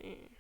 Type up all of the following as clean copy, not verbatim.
see.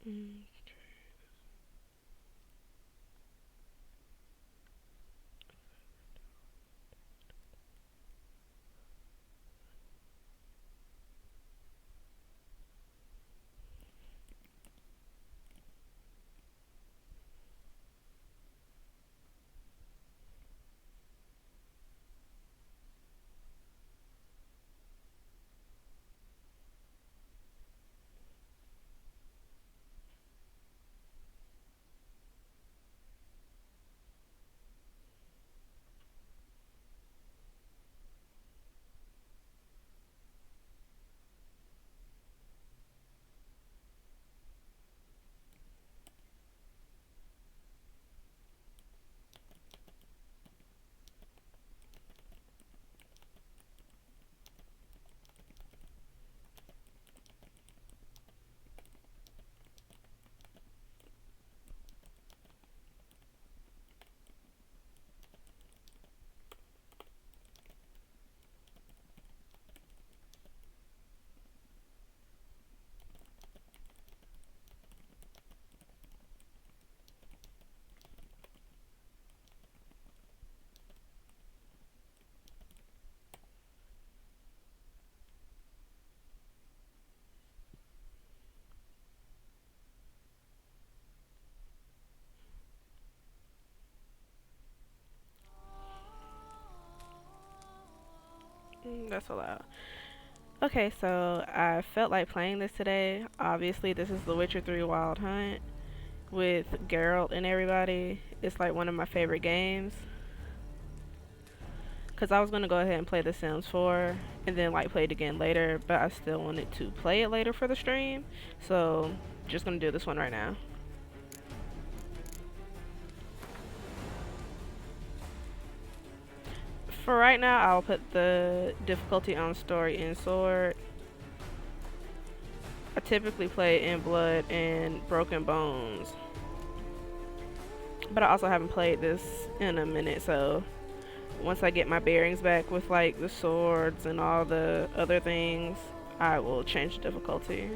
Mm. That's allowed. Okay, so I felt like playing this today. Obviously, this is The Witcher 3 Wild Hunt with Geralt and everybody. It's like one of my favorite games. Because I was going to go ahead and play The Sims 4 and then like play it again later, but I still wanted to play it later for the stream. So, just going to do this one right now. For right now, I'll put the difficulty on story and sword. I typically play in blood and broken bones, but I also haven't played this in a minute, so once I get my bearings back with like the swords and all the other things, I will change the difficulty.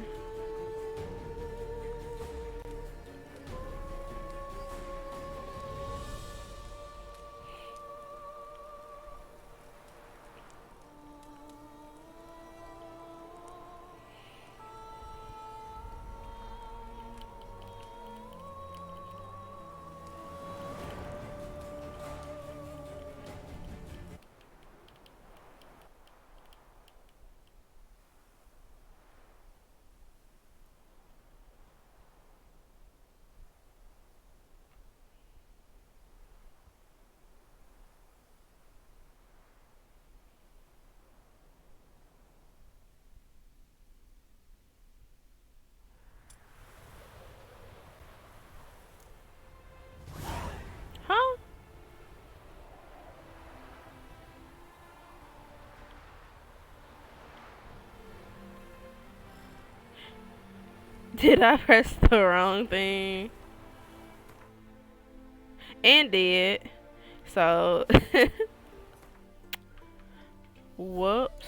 Did I press the wrong thing? And did. So, whoops.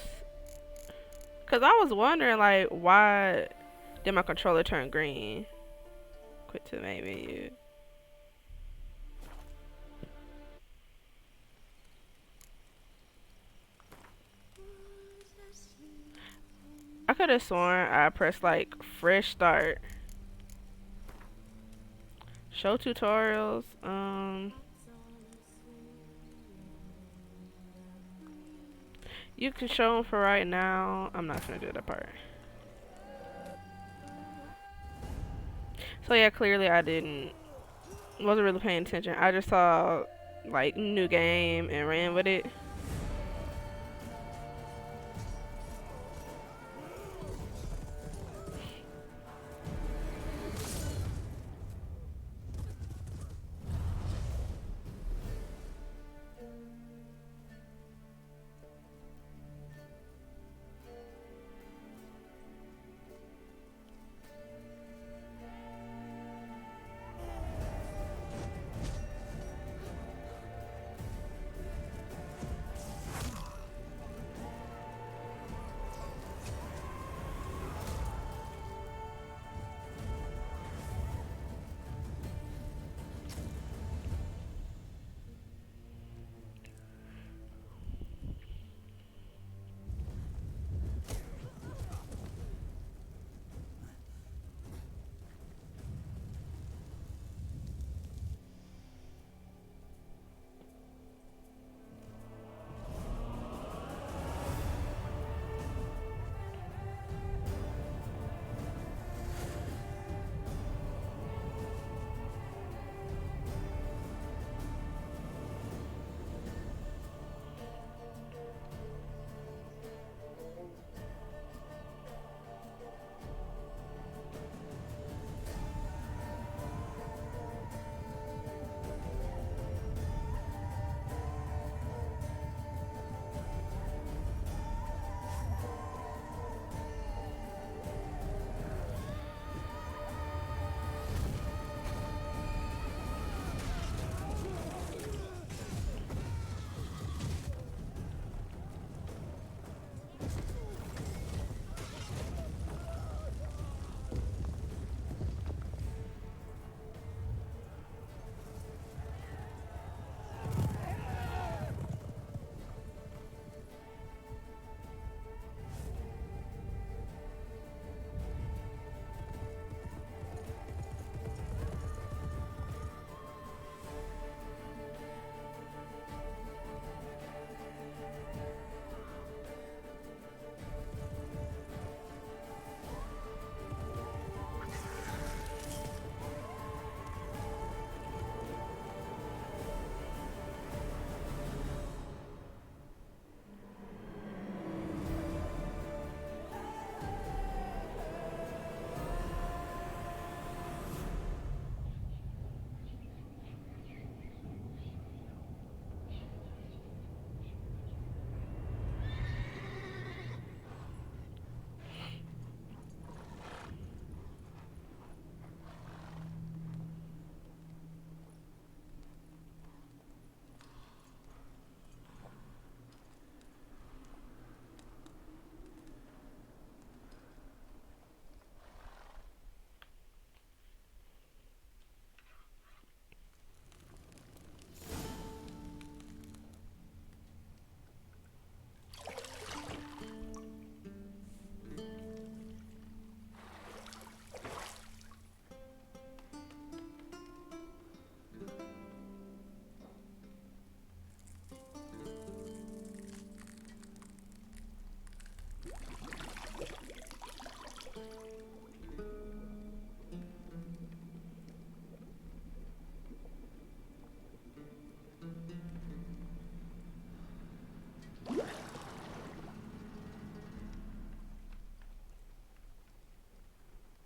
Cause I was wondering like why did my controller turn green? Quit to main menu. I could have sworn I pressed like fresh start. Show tutorials. You can show them for right now. I'm not gonna do that part. So yeah, clearly I wasn't really paying attention. I just saw like new game and ran with it.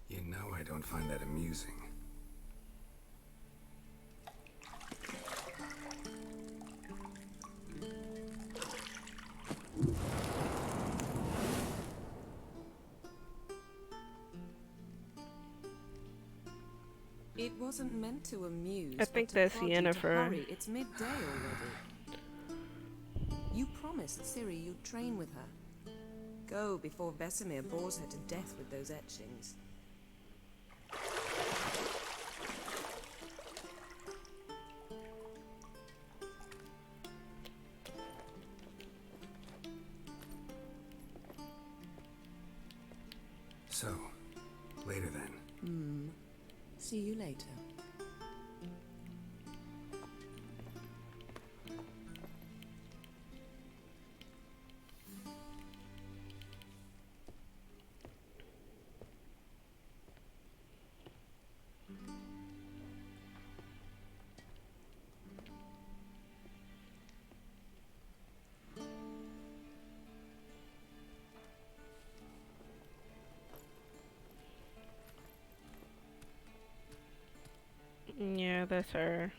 You know I don't find that amusing. It wasn't meant to amuse, I think but to that's prod you to Yennefer. hurry. It's midday already. You promised Ciri you'd train with her. Go before Vesemir bores her to death with those etchings. So, later then. See you later. Yeah, that's her.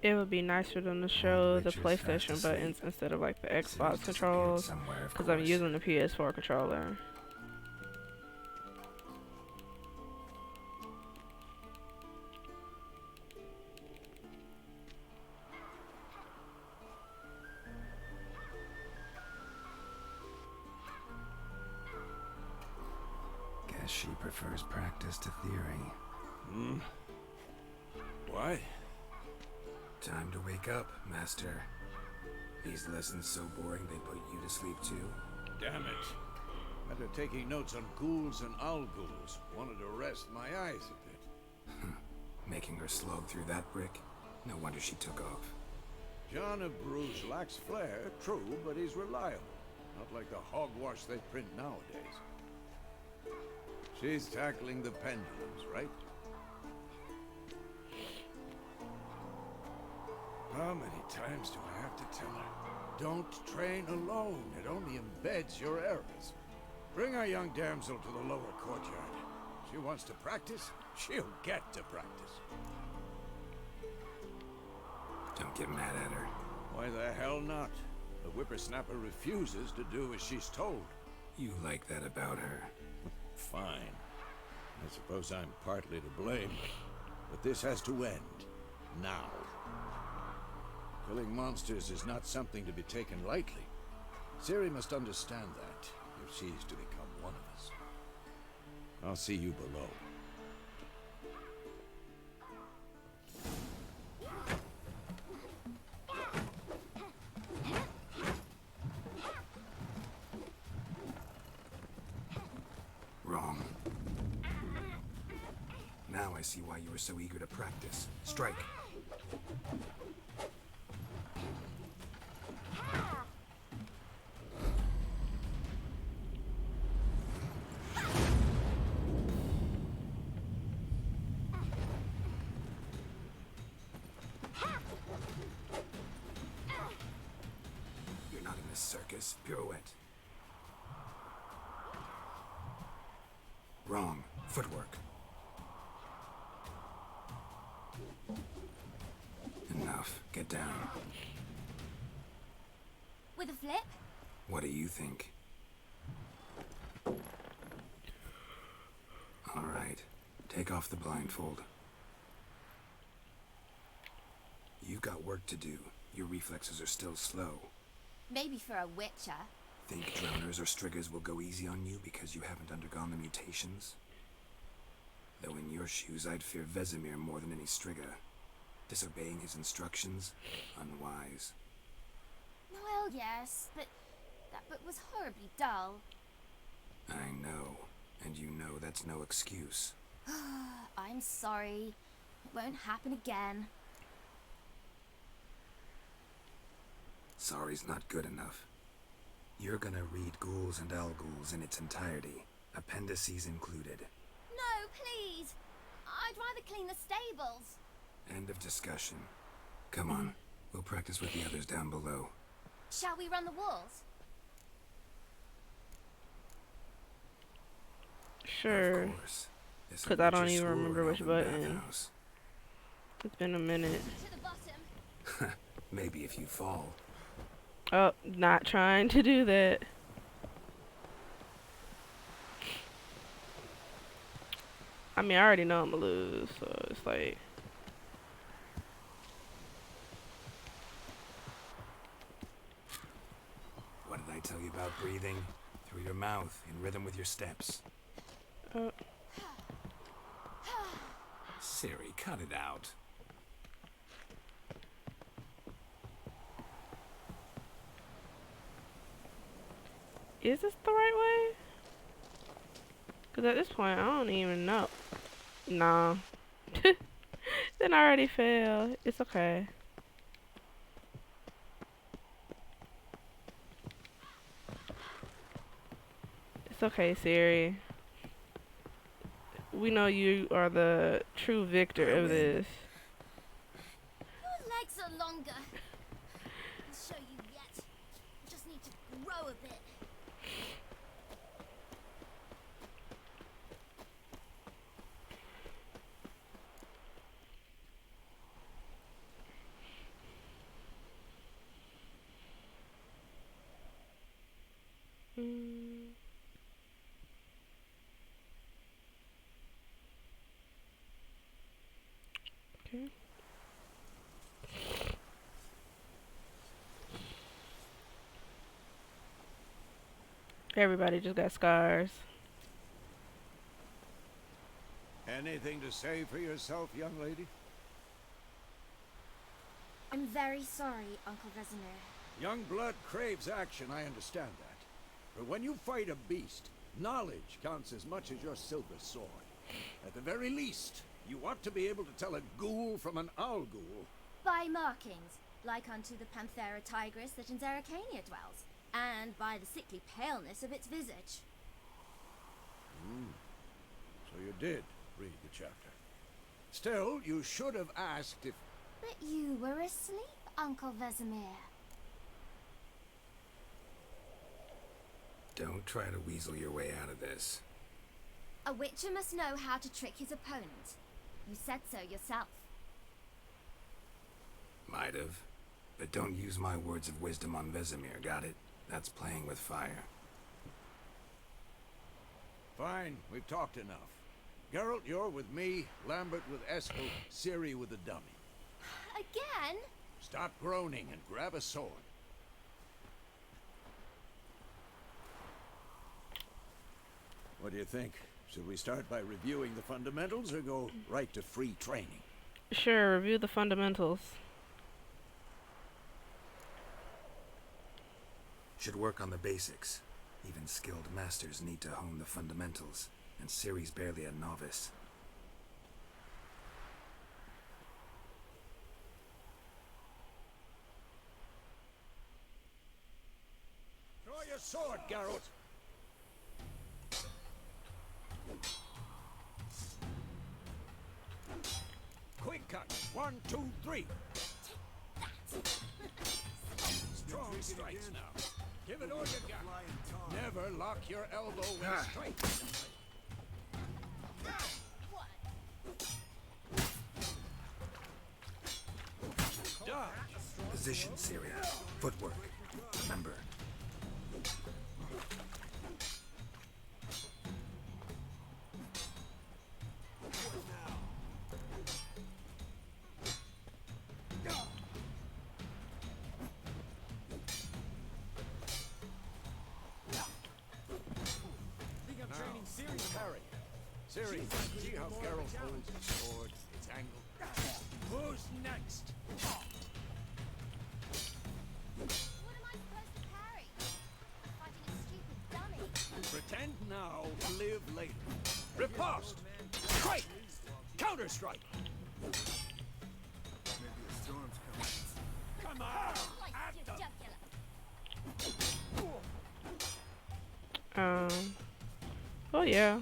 It would be nice for them to show the Witcher's fast PlayStation asleep. buttons instead of like the Ciri's Xbox disappeared controls, somewhere, of because I'm course. using the PS4 controller. Guess she prefers practice to theory. Why? Time to wake up, Master. These lessons so boring they put you to sleep too? Damn it. After taking notes on ghouls and owl ghouls, wanted to rest my eyes a bit. Making her slog through that brick? No wonder she took off. John of Bruges lacks flair, true, but he's reliable. Not like the hogwash they print nowadays. She's tackling the pendulums, right? How many times do I have to tell her? Don't train alone. It only embeds your errors. Bring our young damsel to the lower courtyard. She wants to practice, she'll get to practice. Don't get mad at her. Why the hell not? The whippersnapper refuses to do as she's told. You like that about her. Fine. I suppose I'm partly to blame, but this has to end. Now. Killing monsters is not something to be taken lightly. Ciri must understand that, if she's to become one of us. I'll see you below. Wrong. Now I see why you were so eager to practice. Strike. You're not in this circus. Pirouette. Wrong. Footwork. Enough. Get down. With a flip? What do you think? All right. Take off the blindfold. You've got work to do. Your reflexes are still slow. Maybe for a witcher. Think drowners or striggers will go easy on you because you haven't undergone the mutations? Though in your shoes, I'd fear Vesemir more than any strigger. Disobeying his instructions? Unwise. Well, yes, but that book was horribly dull. I know. And you know that's no excuse. I'm sorry. It won't happen again. Sorry's not good enough. You're gonna read Ghouls and Al-Ghouls in its entirety, appendices included. No, please. I'd rather clean the stables. End of discussion. Come on, we'll practice with the others down below. Shall we run the walls? Sure. Of course. It's a 'Cause I don't Witcher even school remember and which open button. bathhouse. It's been a minute. To the bottom. Maybe if you fall. Oh, not trying to do that. I mean, I already know I'm gonna lose, so it's like. What did I tell you about breathing? Through your mouth, in rhythm with your steps. Oh, Siri, cut it out. is this the right way? Because at this point, I don't even know. Nah. Then I already failed. It's okay. It's okay, Siri. We know you are the true victor of this. Your legs are longer. I'll show you yet. You just need to grow a bit. Mm. Okay. Everybody just got scars. Anything to say for yourself, young lady? I'm very sorry, Uncle Vesemir. Young blood craves action, I understand that. But when you fight a beast, knowledge counts as much as your silver sword. At the very least, you ought to be able to tell a ghoul from an owl ghoul. By markings, like unto the Panthera tigris that in Zerrikania dwells, and by the sickly paleness of its visage. So you did read the chapter. Still, you should have asked if... But you were asleep, Uncle Vesemir. Don't try to weasel your way out of this. A witcher must know how to trick his opponent. You said so yourself. Might have. But don't use my words of wisdom on Vesemir, got it? That's playing with fire. Fine, we've talked enough. Geralt, you're with me, Lambert with Eskel, Ciri with the dummy. Again? Stop groaning and grab a sword. What do you think? Should we start by reviewing the fundamentals or go right to free training? Sure, review the fundamentals. Should work on the basics. Even skilled masters need to hone the fundamentals, and Ciri's barely a novice. Draw your sword, Geralt! Quick cut! 1, 2, 3! Strong strikes now. Give it all you got. Never lock your elbow when striking. Dodge. Position, Ciri. Footwork. Remember. Parry. Ciri, see how Geralt holds his sword? It's angled. Who's next? Riposte! Strike! Counter-strike! Come on! Slice your jugular. Oh yeah.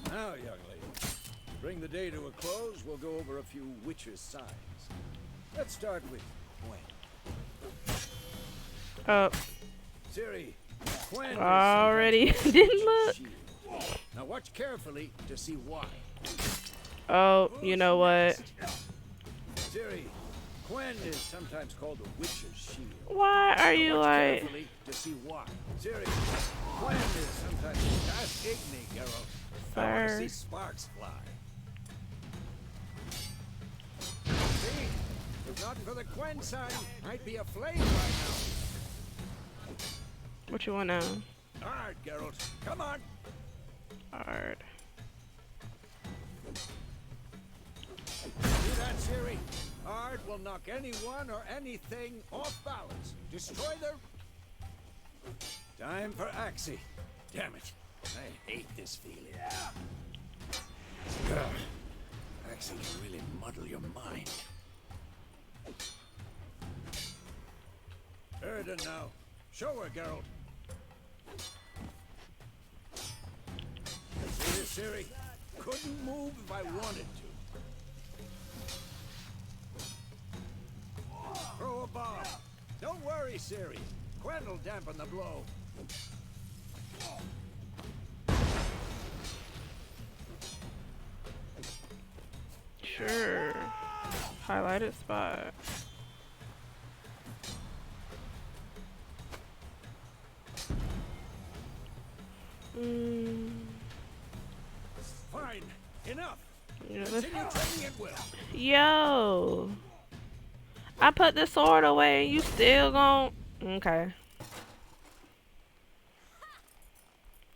Now, young lady, to bring the day to a close, we'll go over a few witches' signs. Let's start with Gwen. Oh, Ciri, Gwen is already sometimes called didn't the look. witch's shield. Now watch carefully to see why. Oh, you know what? Ciri, Gwen is sometimes called the witch's shield. Why are Now you watch like? carefully to see why. Ciri, Gwen is sometimes Fast Igni, Geralt. I want to Sir. see sparks fly. See? If not for the Gwen sign, I'd be aflame right What you want now? now. Alright, Geralt, come on. Hard. See that, Ciri? Ard will knock anyone or anything off balance. Destroy their... Time for Axie. Damn it. I hate this feeling. Ugh. Axie can really muddle your mind. Erden now. Show her, Geralt. See this, Ciri? Couldn't move if I wanted to. Throw a bomb. Don't worry, Ciri. Gwen will dampen the blow. Sure. Highlighted spot. Fine. Enough. Yeah, Continue training at will. Yo. I put the sword away. You still gon' Okay.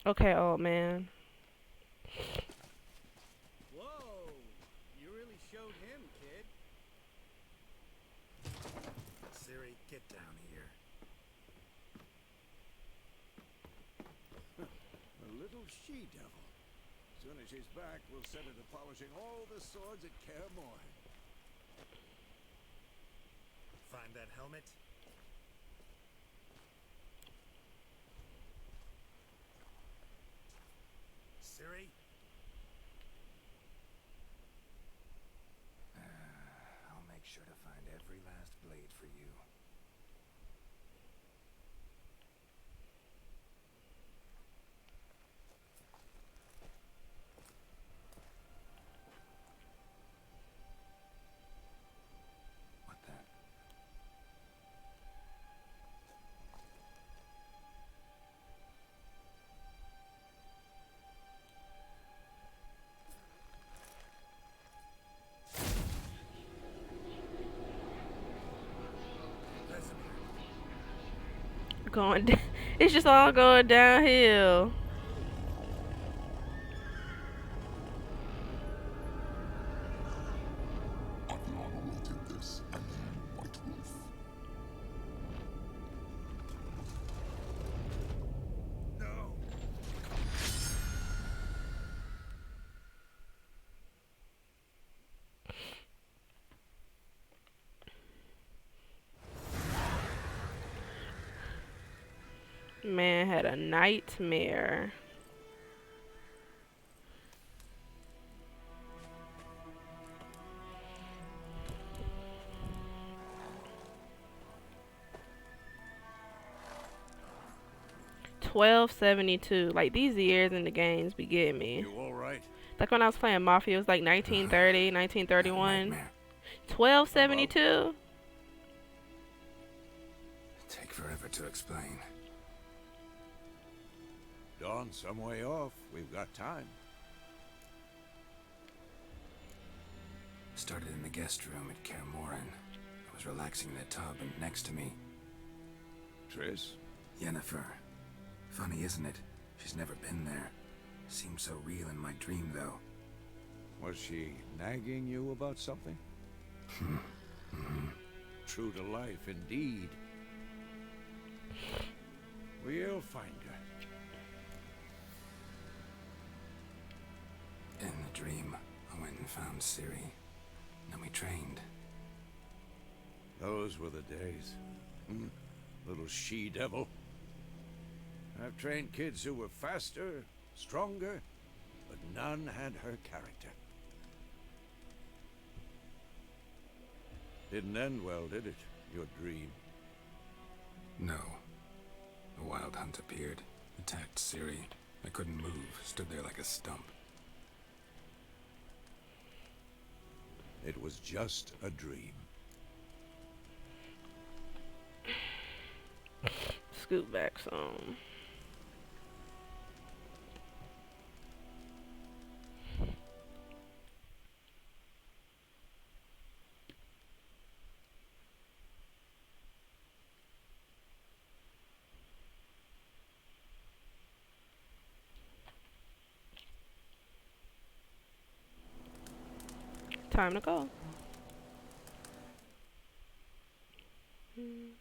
Okay, old man. Whoa. You really showed him, kid. Ciri, get down here. A little she-devil. As soon as she's back, we'll set her to polishing all the swords at Kaer Morhen. Find that helmet? Ciri? I'll make sure to find every last blade for you. What the? Going down. It's just all going downhill. Adriana will take this and then White Wolf. No. Man had a nightmare. $12.72. Like these years in the games be getting me. You all right? Like when I was playing Mafia, it was like 1930, 1931. Nightmare. $12.72. Take forever to explain. Dawn's some way off. We've got time. Started in the guest room at Kaer Morhen. I was relaxing in the tub, and next to me, Triss? Yennefer. Funny, isn't it? She's never been there. Seemed so real in my dream, though. Was she nagging you about something? True to life, indeed. We'll find her. In the dream, I went and found Ciri. Then we trained. Those were the days. Little she-devil. I've trained kids who were faster, stronger, but none had her character. Didn't end well, did it? Your dream? No. The Wild Hunt appeared, attacked Ciri. I couldn't move, stood there like a stump. It was just a dream. Scoot back some. Time to go. Be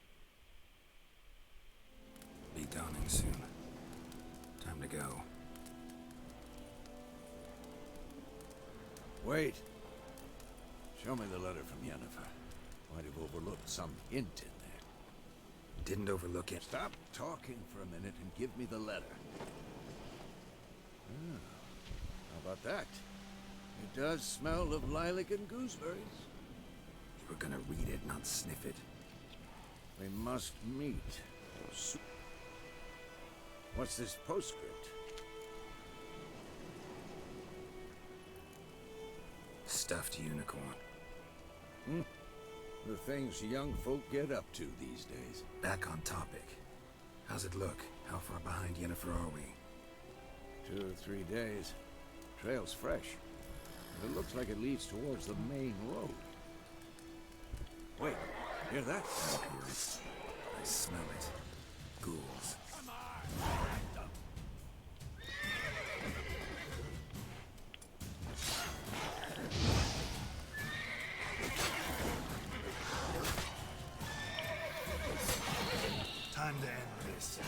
dawning soon. Time to go. Wait. Show me the letter from Yennefer. Might have overlooked some hint in there. Didn't overlook it. Stop talking for a minute and give me the letter. How about that? It does smell of lilac and gooseberries. You were gonna read it, not sniff it. We must meet. What's this postscript? Stuffed unicorn. The things young folk get up to these days. Back on topic. How's it look? How far behind Yennefer are we? 2 or 3 days. Trail's fresh. It looks like it leads towards the main road. Wait, hear that? I hear it. I smell it. Ghouls. Time to end this.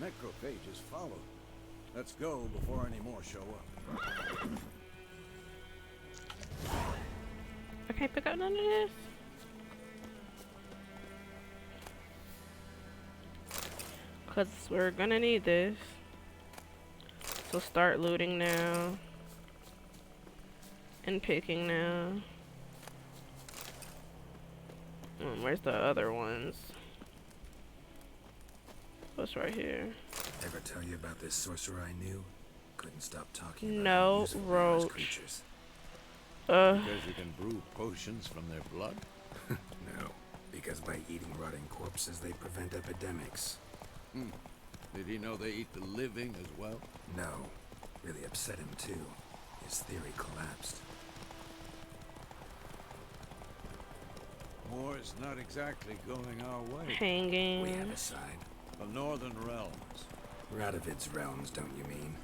Necrophages follow. Let's go before any more show up. I can't pick up none of this. Cause we're gonna need this. So start looting now. And picking now. Where's the other ones? What's right here? Ever tell you about this sorcerer I knew? Couldn't stop talking about No, how useful they are as Roach. creatures. Because you can brew potions from their blood? No, because by eating rotting corpses, they prevent epidemics. Did he know they eat the living as well? No, really upset him too. His theory collapsed. War's not exactly going our way. Hanging. We have a side. The Northern Realms. Radovid's realms, don't you mean?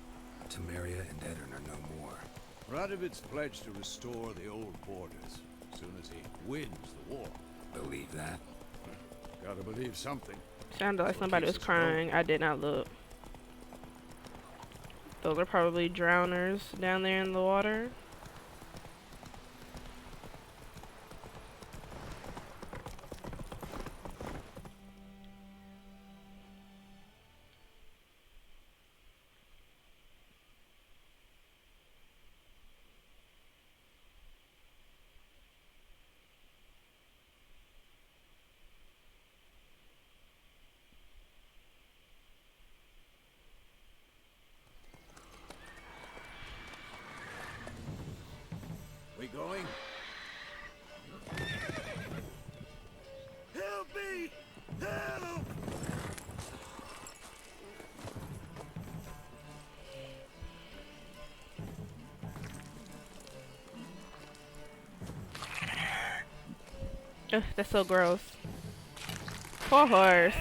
Temeria and Edirn are no more. Radovid's pledged to restore the old borders as soon as he wins the war. Believe that? Gotta believe something. Sounded like somebody was crying. I did not look. Those are probably drowners down there in the water. Ugh, that's so gross. Poor horse.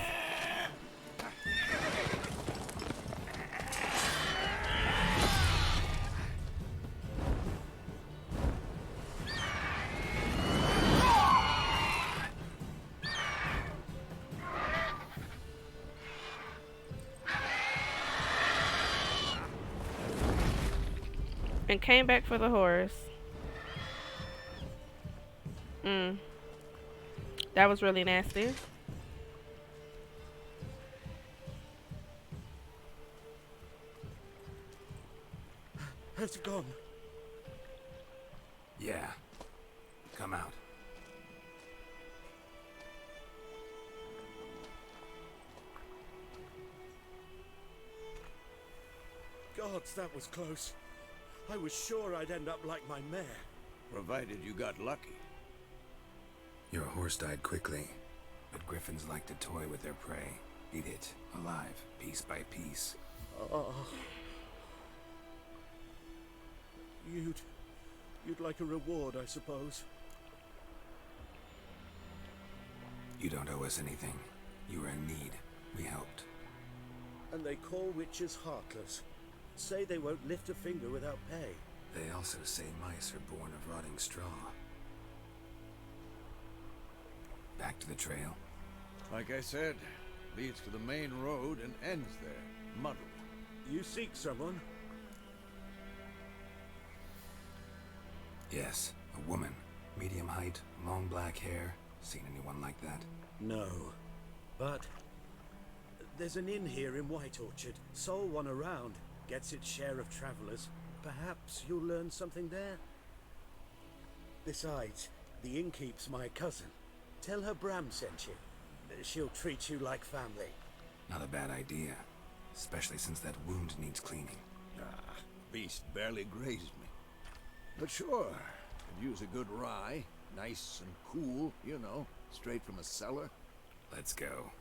And came back for the horse. That was really nasty. Has it gone? Yeah. Come out. Gods, that was close. I was sure I'd end up like my mare. Provided you got lucky. Your horse died quickly, but griffins like to toy with their prey. Eat it, alive, piece by piece. Oh. You'd like a reward, I suppose. You don't owe us anything. You were in need. We helped. And they call witches heartless. Say they won't lift a finger without pay. They also say mice are born of rotting straw. Back to the trail. Like I said, leads to the main road and ends there, muddled. You seek someone? Yes, a woman. Medium height, long black hair. Seen anyone like that? No. But there's an inn here in White Orchard. Sole one around. Gets its share of travelers. Perhaps you'll learn something there. Besides, the innkeep's my cousin. Tell her Bram sent you. She'll treat you like family. Not a bad idea. Especially since that wound needs cleaning. Ah, beast barely grazed me. But sure, could use a good rye. Nice and cool, you know, straight from a cellar. Let's go.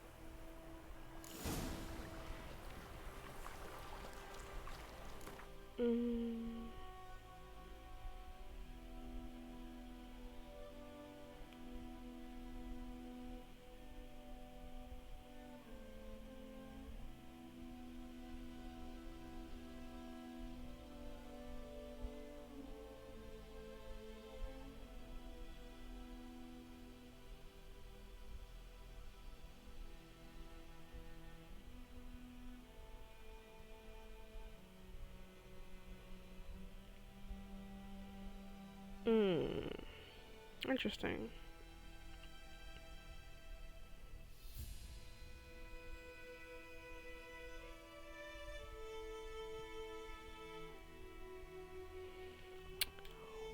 Interesting.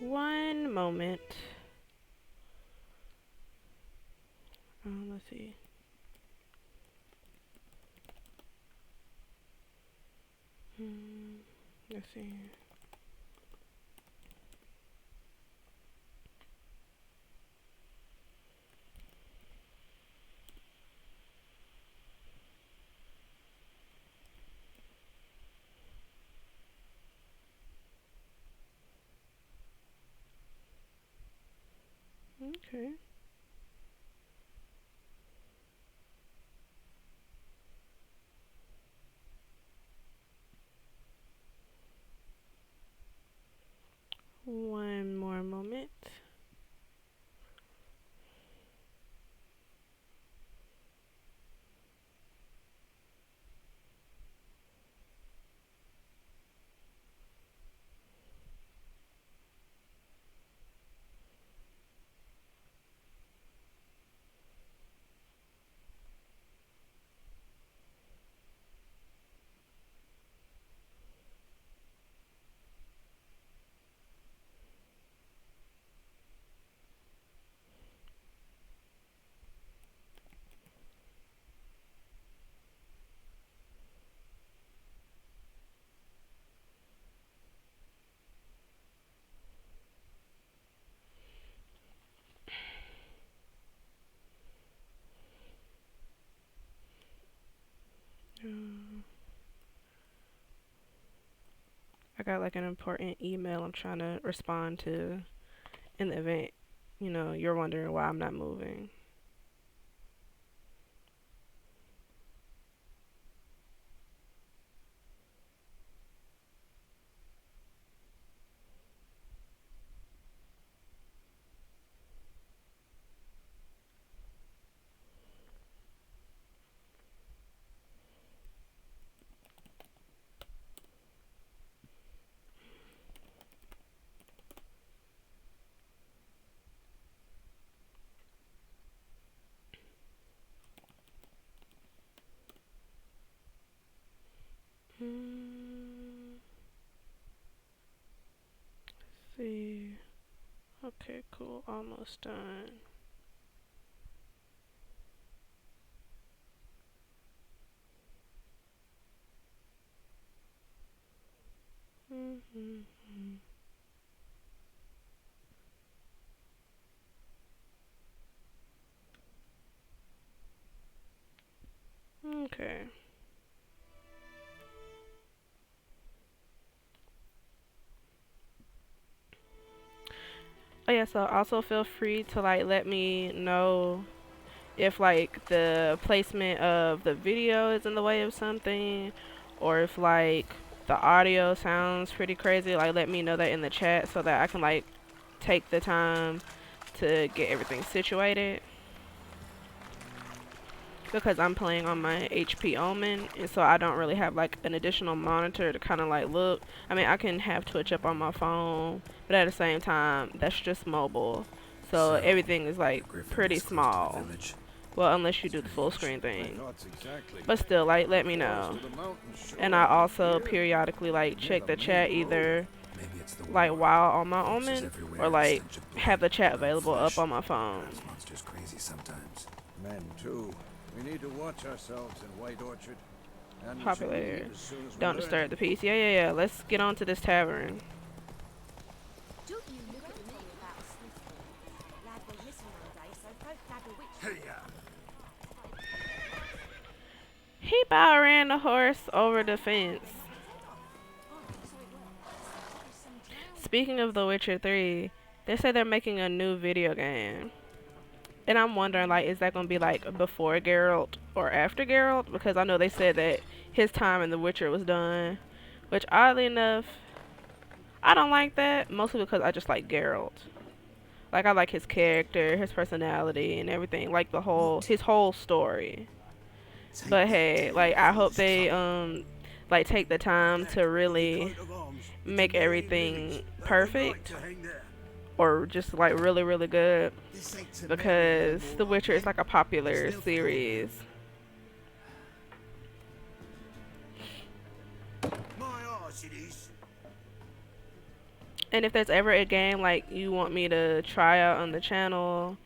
One moment. Let's see. Let's see. Okay. One more moment. I got like an important email I'm trying to respond to in the event you know, you're wondering why I'm not moving. Let's see. Okay, cool. Almost done. Okay. Oh yeah, so also feel free to like let me know if like the placement of the video is in the way of something, or if like the audio sounds pretty crazy. Like let me know that in the chat so that I can like take the time to get everything situated, because I'm playing on my HP Omen, and so I don't really have like an additional monitor to kind of like look. I mean, I can have Twitch up on my phone, but at the same time, that's just mobile, so everything is like pretty small. Well, unless you do the full screen thing. But still, like, let me know. And I also periodically like check the chat, either like while on my Omen, or like have the chat available up on my phone. Monsters crazy sometimes. Men too. We need to watch ourselves in White Orchard. And we should Populated. leave as soon as we Don't learn. disturb the peace. Yeah. Let's get on to this tavern. Don't you look at me about a sniffle. Lad went missing one day, so folk had a witch. He about ran the horse over the fence. Speaking of The Witcher 3, they say they're making a new video game. And I'm wondering, like, is that going to be, like, before Geralt or after Geralt? Because I know they said that his time in The Witcher was done. Which, oddly enough, I don't like that. Mostly because I just like Geralt. Like, I like his character, his personality, and everything. Like, his whole story. But hey, like, I hope they, like, take the time to really make everything perfect. Or just, like, really, really good. Because The Witcher is, like, a popular series. And if there's ever a game, like, you want me to try out on the channel,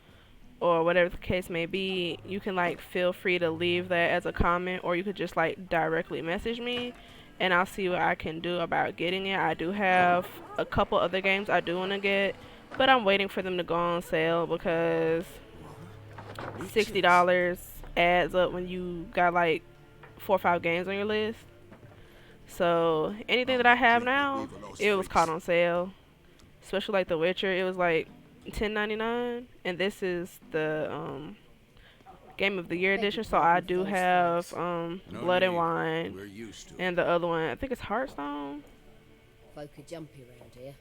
or whatever the case may be, you can like feel free to leave that as a comment, or you could just like directly message me and I'll see what I can do about getting it. I do have a couple other games I do want to get, but I'm waiting for them to go on sale because $60 adds up when you got like 4 or 5 games on your list. So anything that I have now, it was caught on sale, especially like The Witcher. It was like $10.99, and this is the Game of the Year edition. So I do have Blood and Wine, and the other one, I think it's Hearthstone. Folk are jumpy around here.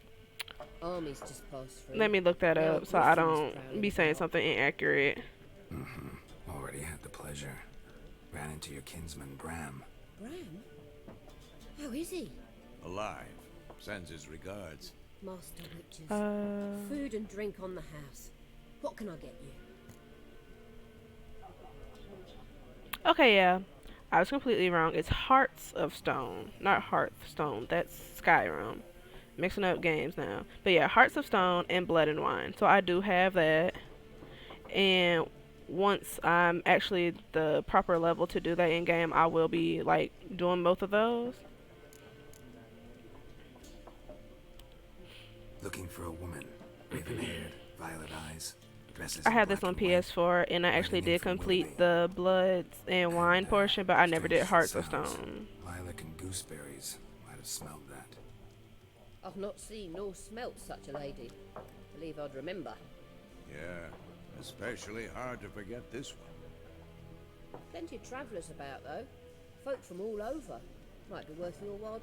Armies just passed through. Let me look that up so I don't be saying something inaccurate. Already had the pleasure. Ran into your kinsman, Bram. Bram? How is he? Alive. Sends his regards. Master Witches. Food and drink on the house. What can I get you? Okay, yeah. I was completely wrong. It's Hearts of Stone, not Hearthstone. That's Skyrim. Mixing up games now. But yeah, Hearts of Stone and Blood and Wine. So I do have that. And once I'm actually the proper level to do that in game, I will be like doing both of those. Looking for a woman. Raven-haired, violet eyes, dresses I in had this black on and white, PS4, and I actually riding in did from complete Willoughby. the Bloods and Wine portion, but I never did Strange Hearts of sounds. Stone. Lilac and gooseberries. Might have smelled that. I've not seen nor smelt such a lady. Believe I'd remember. Yeah, especially hard to forget this one. Plenty of travellers about, though. Folk from all over. Might be worth your while.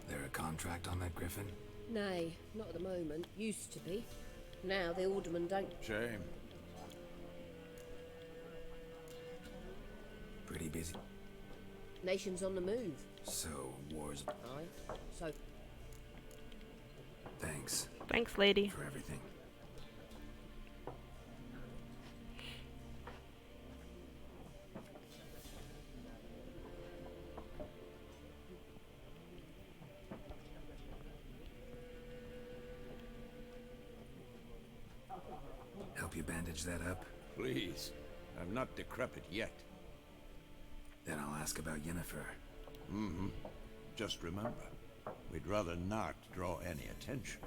There a contract on that griffin? Nay, not at the moment. Used to be. Now the alderman don't. Shame. Pretty busy. Nation's on the move. So, war's... Aye. So, Thanks Thanks, lady. for everything. Help you bandage that up? Please. I'm not decrepit yet. Then I'll ask about Yennefer. Mm-hmm. Just remember, we'd rather not draw any attention.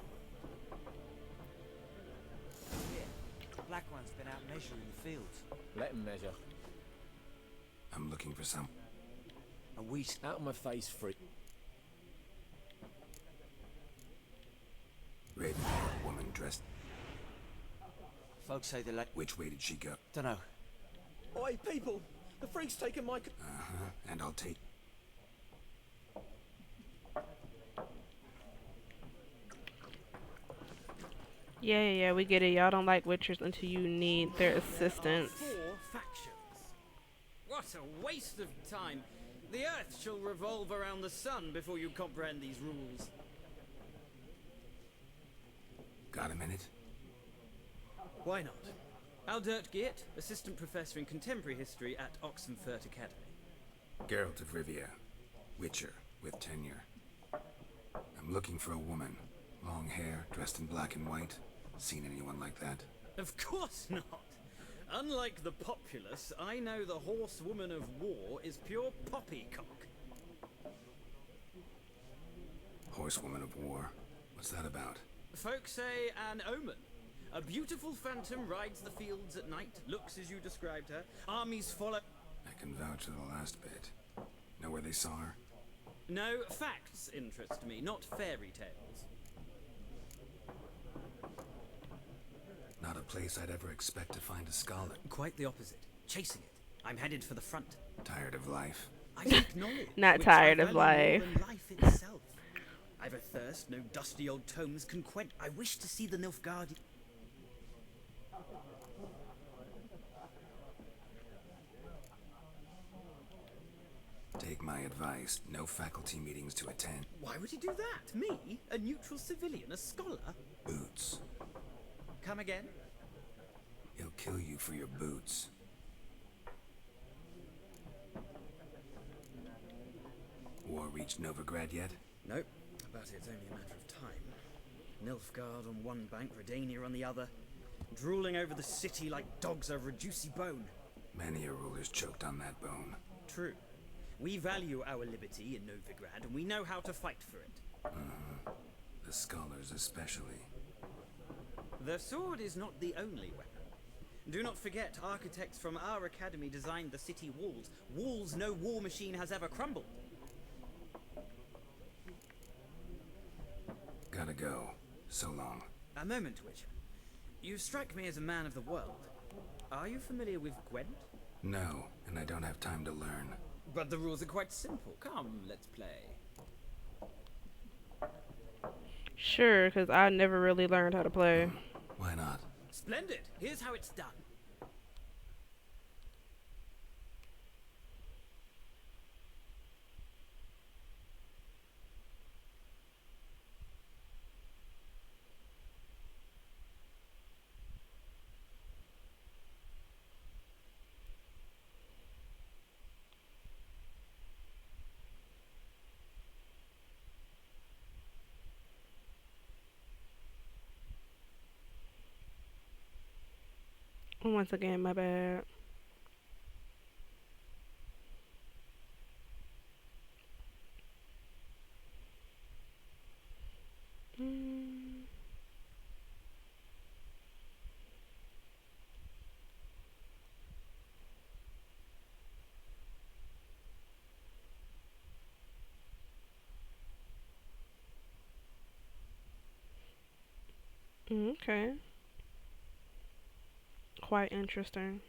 The Black One's been out measuring the fields. Let him measure. I'm looking for some... A we Out of my face, freak. Raven-haired woman dressed... Folks say the Which way did she go? Dunno. Oi, people! The freak's taken my... Uh-huh, and I'll take... Yeah, we get it. Y'all don't like Witchers until you need their assistance. 4 factions. What a waste of time. The Earth shall revolve around the sun before you comprehend these rules. Got a minute? Why not? Aldert Geert, Assistant Professor in Contemporary History at Oxenfurt Academy. Geralt of Rivia. Witcher, with tenure. I'm looking for a woman. Long hair, dressed in black and white. Seen anyone like that? Of course not. Unlike the populace, I know the horsewoman of war is pure poppycock. Horsewoman of war. What's that about? Folks say an omen. A beautiful phantom rides the fields at night, looks as you described her. Armies follow... I can vouch for the last bit. Know where they saw her? No, facts interest me, not fairy tales. Not a place I'd ever expect to find a scholar. Quite the opposite. Chasing it. I'm headed for the front. Tired of life? I acknowledge. Not which tired I of value life. more than life itself. I've a thirst no dusty old tomes can quench. I wish to see the Nilfgaardian. Take my advice. No faculty meetings to attend. Why would he do that? Me? A neutral civilian? A scholar? Boots. Come again? He'll kill you for your boots. War reached Novigrad yet? Nope, but it's only a matter of time. Nilfgaard on one bank, Redania on the other, drooling over the city like dogs over a juicy bone. Many a ruler's choked on that bone. True. We value our liberty in Novigrad, and we know how to fight for it. The scholars especially. The sword is not the only weapon. Do not forget, architects from our academy designed the city walls. Walls no war machine has ever crumbled. Gotta go. So long. A moment, Witcher. You strike me as a man of the world. Are you familiar with Gwent? No, and I don't have time to learn. But the rules are quite simple. Come, let's play. Sure, because I never really learned how to play. Why not? Splendid. Here's how it's done. Once again, my bad. Okay. Quite interesting.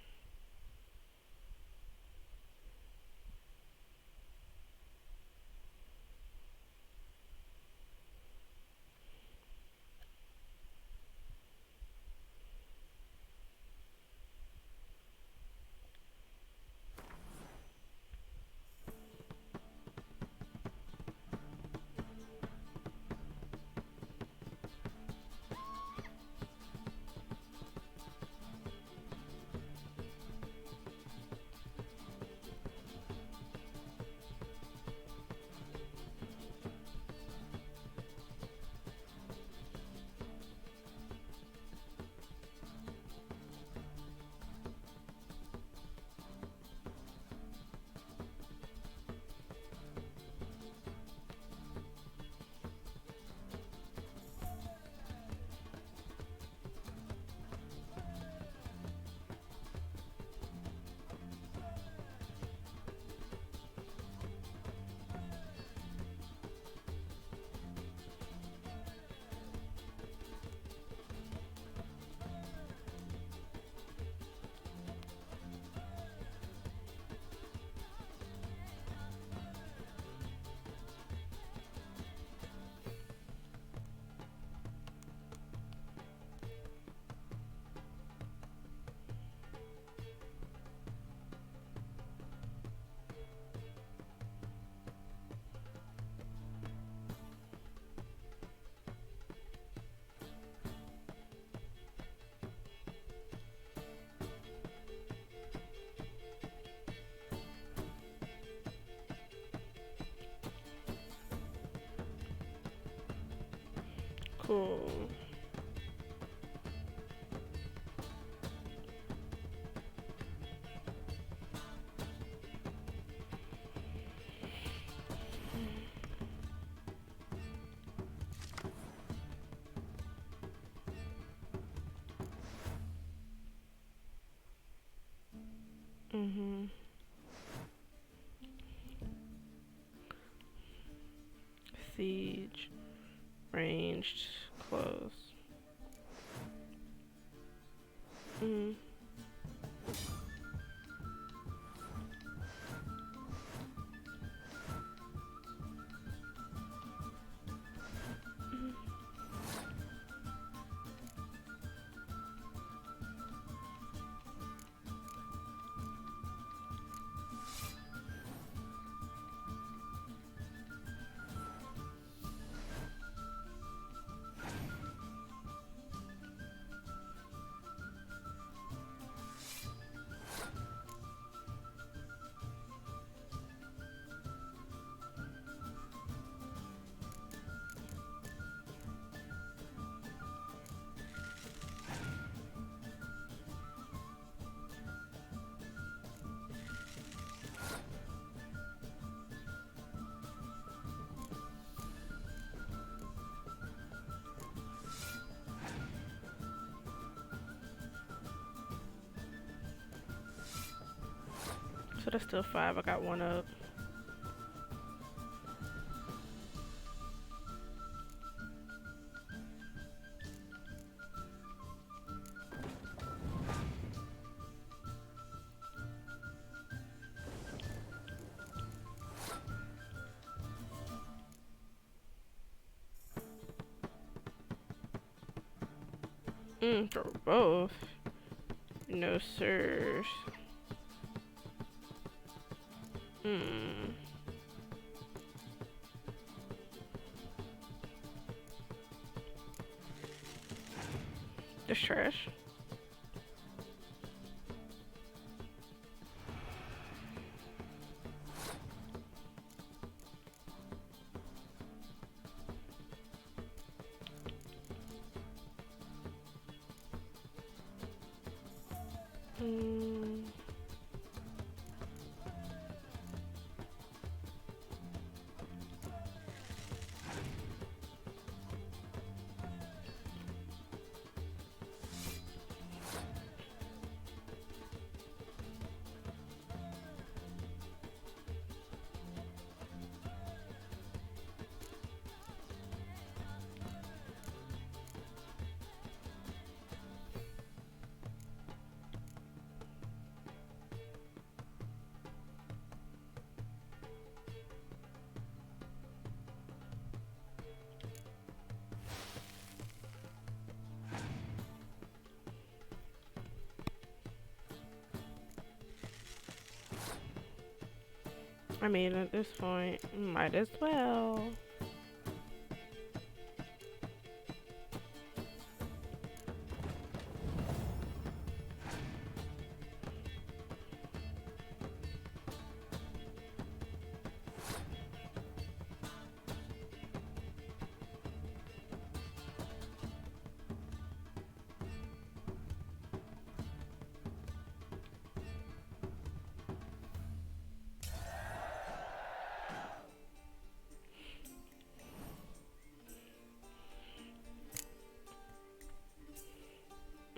Cool. Mhm. Siege. Ranged. Close. Mhm. So that's still 5. I got one up. For both. No, sirs. Just trash. I mean, at this point, might as well.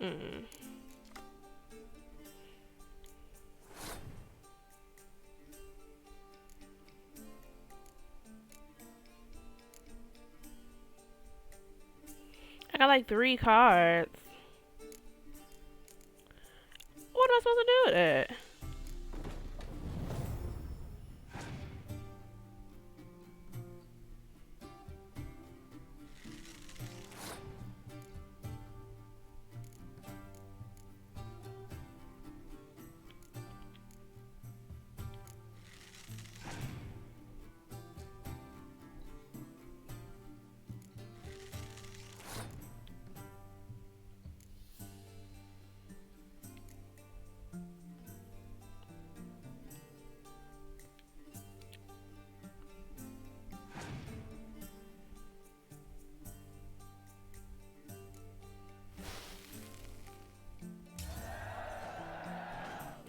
Mm. I got like 3 cards. What am I supposed to do with it?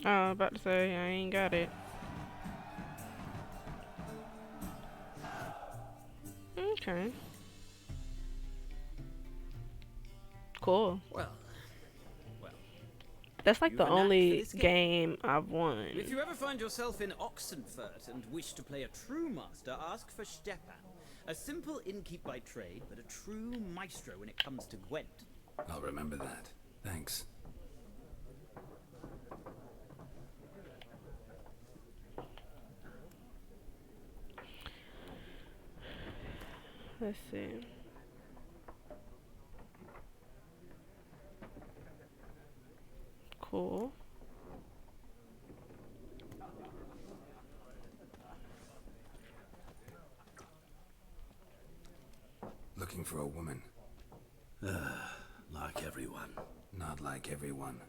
I was about to say, I ain't got it. Okay. Cool. Well. That's like You've the a knack for only this game I've won. If you ever find yourself in Oxenfurt and wish to play a true master, ask for Stepan. A simple innkeep by trade, but a true maestro when it comes to Gwent. I'll remember that. Thanks. Let's see. Cool. Looking for a woman. Like everyone. Not like everyone.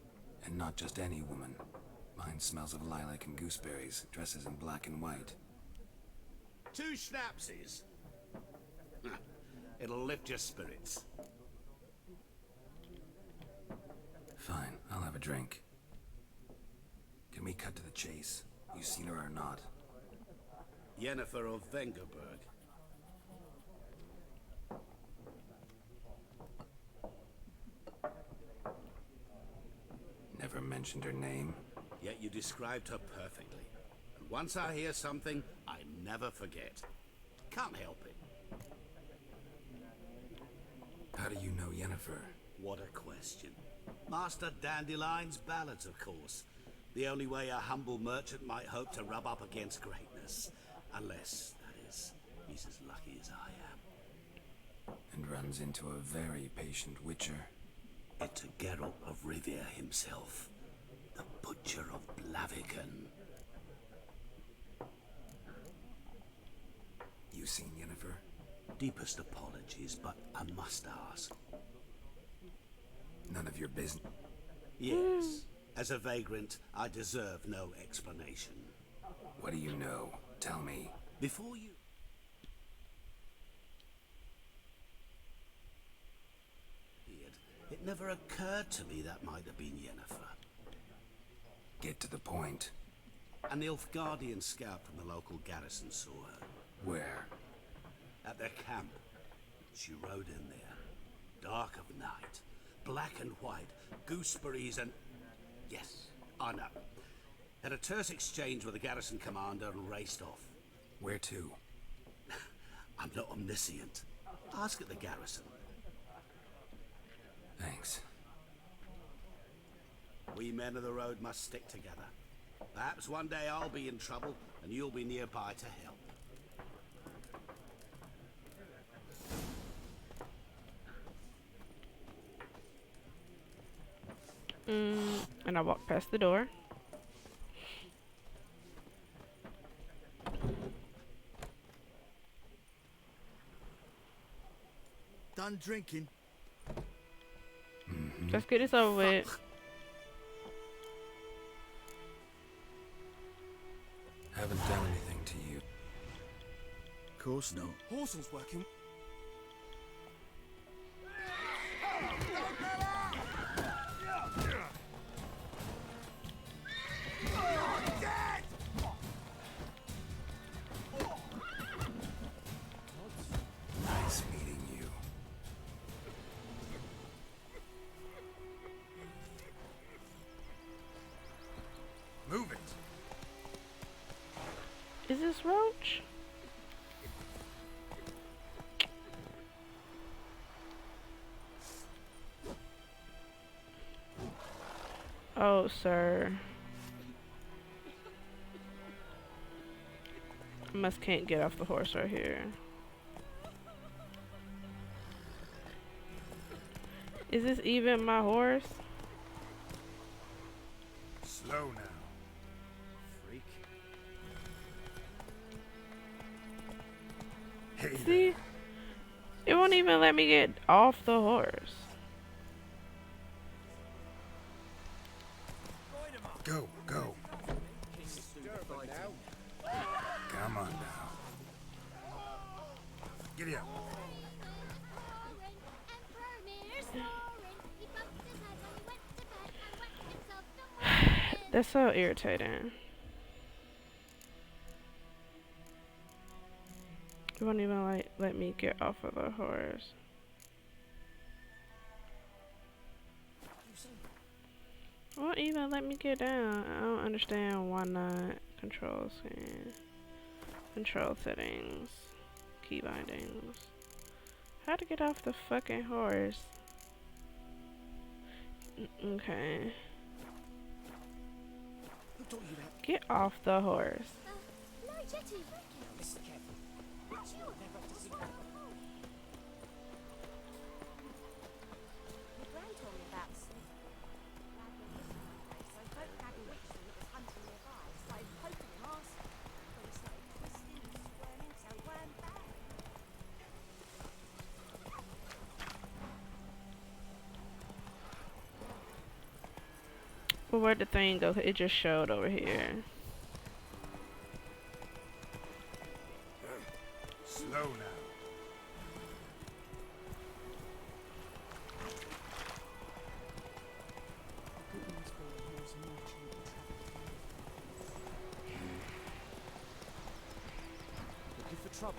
And not just any woman. Mine smells of lilac and gooseberries, dresses in black and white. 2 schnapsies. It'll lift your spirits. Fine, I'll have a drink. Can we cut to the chase? You seen her or not? Yennefer of Vengerberg. Never mentioned her name. Yet you described her perfectly. And once I hear something, I never forget. Can't help it. How do you know Yennefer? What a question. Master Dandelion's ballads, of course. The only way a humble merchant might hope to rub up against greatness. Unless, that is, he's as lucky as I am. And runs into a very patient witcher. It's a Geralt of Rivia himself. The Butcher of Blaviken. You seen Yennefer? Deepest apologies, but I must ask. None of your business. Yes. As a vagrant, I deserve no explanation. What do you know? Tell me. Before you... It never occurred to me that might have been Yennefer. Get to the point. A Nilfgaardian scout from the local garrison saw her. Where? At their camp. She rode in there. Dark of night. Black and white. Gooseberries and... Yes, I know. Had a terse exchange with the garrison commander and raced off. Where to? I'm not omniscient. Ask at the garrison. Thanks. We men of the road must stick together. Perhaps one day I'll be in trouble and you'll be nearby to help. And I walk past the door. done drinking? Let's get this over with. Haven't done anything to you. Of course not. Horsel's working. Nice meeting you. Move it. Is this Roach? Oh, sir. I must can't get off the horse right here. Is this even my horse? Slow now. Freak. Hey See? It won't even let me get off the horse. Go, go. Come on now. Giddy up. That's so irritating. It won't even like let me get off of the horse. It won't even let me get down. I don't understand why not. Control scene. Control settings. Key bindings. How to get off the fucking horse? Okay. Get off the horse. No, Jetty. Mr. Kevin. What's your Never have to see that. Your grand told me about Sleep. So folk had a witchman that was hunting nearby, started poking him arse. But he started twisting and squirming so he weren't back. Well, where'd the thing go? It just showed over here. Slow now. Looking for trouble.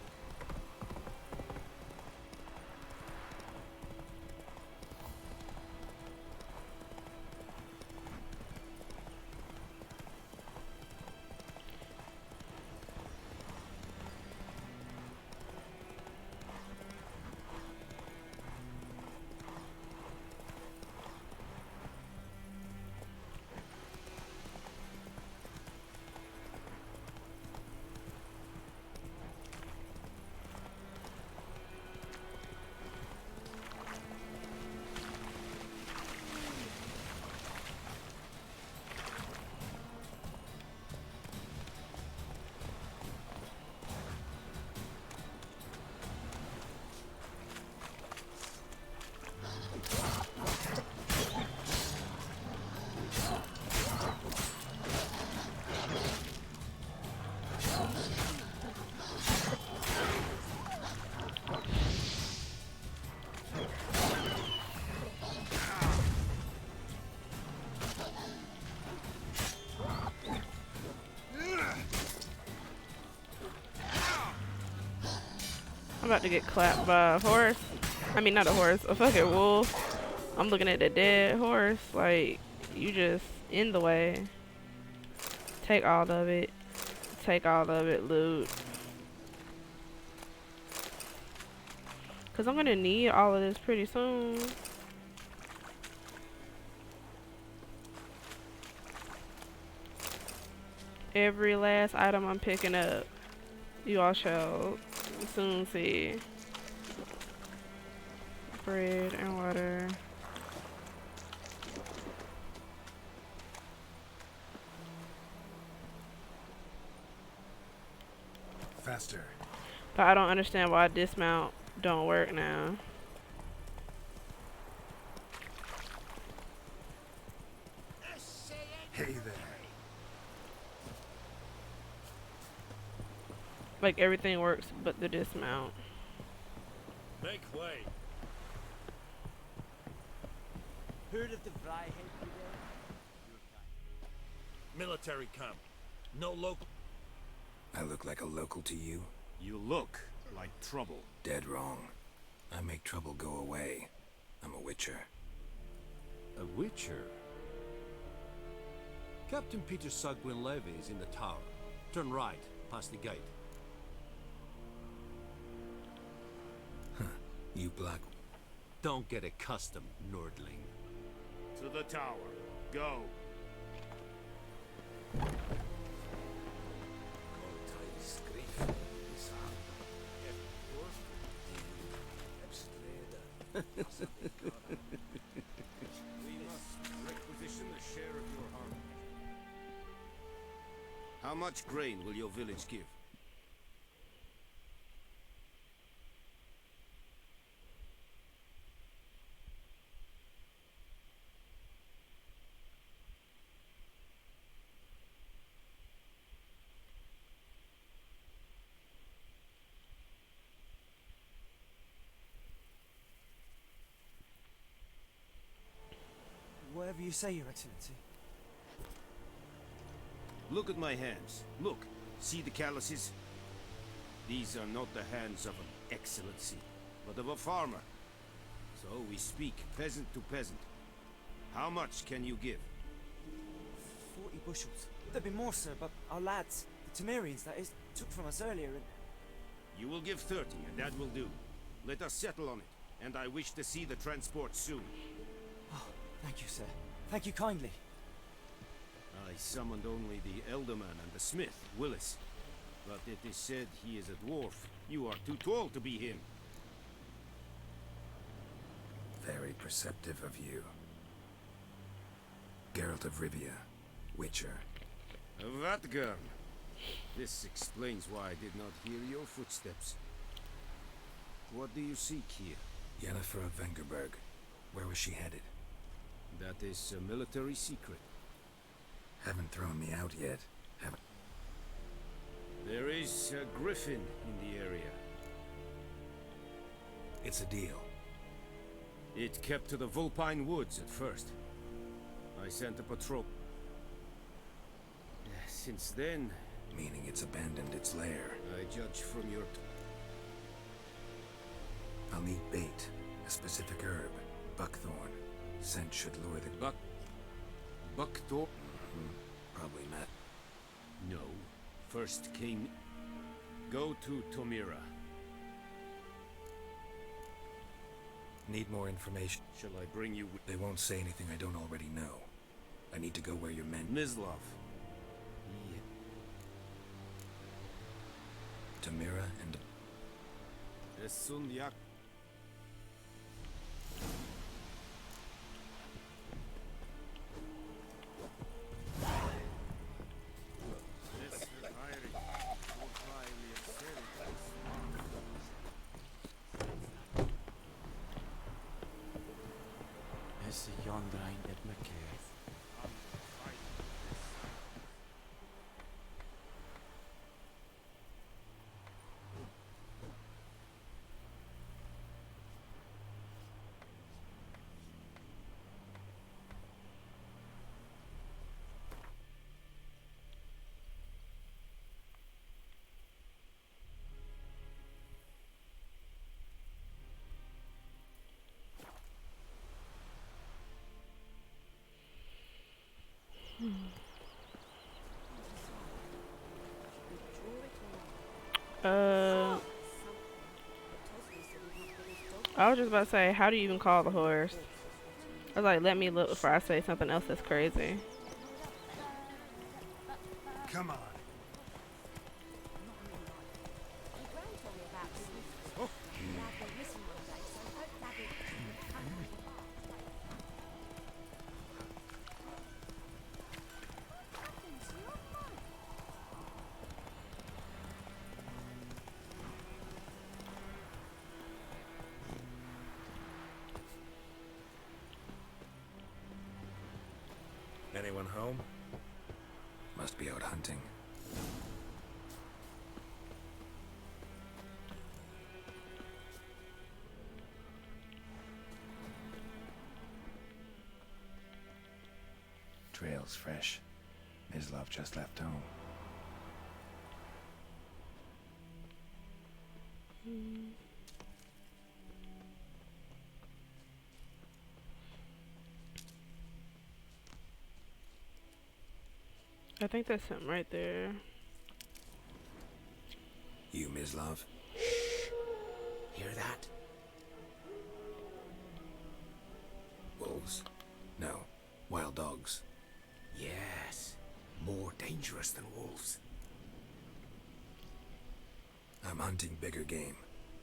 I'm about to get clapped by a horse. I mean, not a horse, a fucking wolf. I'm looking at the dead horse. Like, you just in the way. Take all of it. Take all of it, loot. Because I'm going to need all of this pretty soon. Every last item I'm picking up, you all shall soon see. Bread and water. Faster. But I don't understand why dismount don't work now. Like everything works but the dismount. Make way. Heard of the Vryhead Brigade? Military camp. No local. I look like a local to you? You look like trouble. Dead wrong. I make trouble go away. I'm a witcher. A witcher? Captain Peter Sugwin Levy is in the tower. Turn right, past the gate. You black... Don't get accustomed, Nordling. To the tower. Go. We must requisition a share of your army. How much grain will your village give? Whatever you say, Your Excellency. Look at my hands. Look. See the calluses? These are not the hands of an excellency, but of a farmer. So we speak peasant to peasant. How much can you give? 40 bushels. There'd be more, sir, but our lads, the Temerians, that is, took from us earlier and... You will give 30, and that will do. Let us settle on it, and I wish to see the transport soon. Oh, thank you, sir. Thank you kindly. I summoned only the Elderman and the smith, Willis. But it is said he is a dwarf. You are too tall to be him. Very perceptive of you. Geralt of Rivia, Witcher. Vatgern. This explains why I did not hear your footsteps. What do you seek here? Yennefer of Vengerberg. Where was she headed? That is a military secret. Haven't thrown me out yet, have I? There is a griffin in the area. It's a deal. It kept to the Vulpine Woods at first. I sent a patrol. Since then... Meaning it's abandoned its lair. I judge from your... I'll need bait. A specific herb. Buckthorn. Scent should lure the... Buckthorn? Probably not. No. First came... Go to Tomira. Need more information. Shall I bring you... They won't say anything I don't already know. I need to go where your men... Mislav. Tomira and... Esunyak. Is yonder at McCare. I was just about to say, how do you even call the horse? I was like, let me look before I say something else that's crazy. Come on. Anyone home? Must be out hunting. Smells fresh. Mislav just left home. I think that's him right there. You, Mislav? Hear that? Wolves? No. Wild dogs. Yes. More dangerous than wolves. I'm hunting bigger game.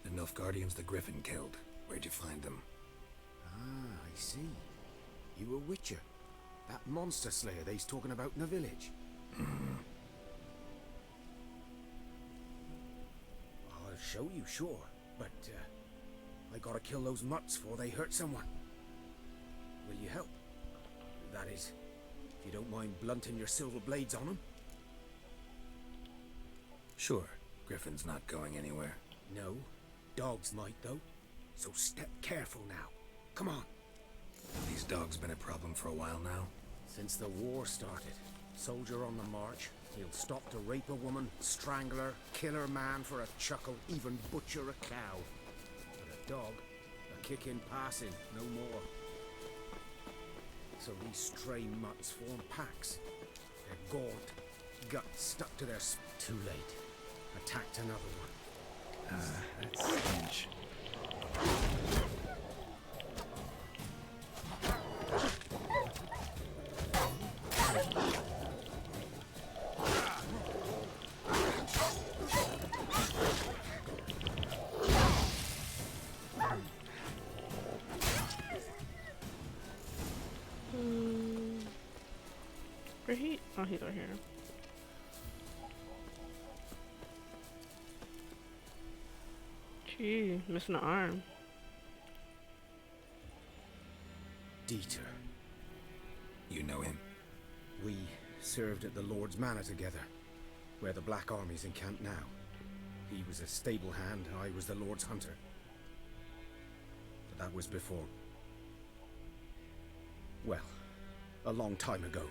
The Nilfgaardians the Griffin killed. Where'd you find them? Ah, I see. You a witcher. That monster slayer they's talking about in the village. I'll show you, sure. But, I gotta kill those mutts before they hurt someone. Will you help? That is, if you don't mind blunting your silver blades on them. Sure. Griffin's not going anywhere. No. Dogs might, though. So step careful now. Come on. These dogs been a problem for a while now? Since the war started. Soldier on the march. He'll stop to rape a woman, strangle her, kill her man for a chuckle, even butcher a cow. But a dog, a kick in passing, no more. So these stray mutts form packs. They're gaunt, guts stuck to their too late. Attacked another one. That's strange. Where he? Oh, he's over here. Gee, missing an arm. Dieter. You know him? We served at the Lord's Manor together, where the Black Army's encamped now. He was a stable hand, I was the Lord's hunter. But that was before... well, a long time ago.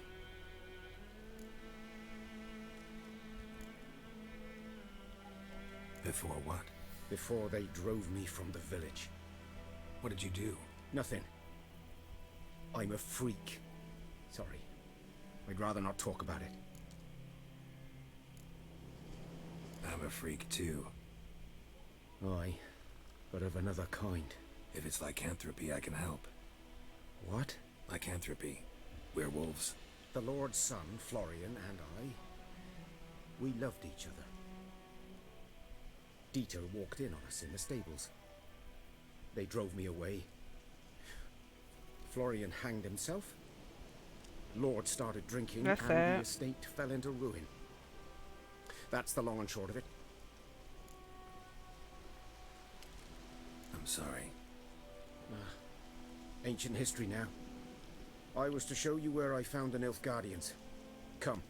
Before what? Before they drove me from the village. What did you do? Nothing. I'm a freak. Sorry. I'd rather not talk about it. I'm a freak too. Aye, but of another kind. If it's lycanthropy, I can help. What? Lycanthropy. Werewolves. The Lord's son, Florian, and I, we loved each other. Dieter walked in on us in the stables. They drove me away. Florian hanged himself. Lord started drinking, That's and sad. the estate fell into ruin. That's the long and short of it. I'm sorry. Ancient history now. I was to show you where I found the Nilfgaardians. Come.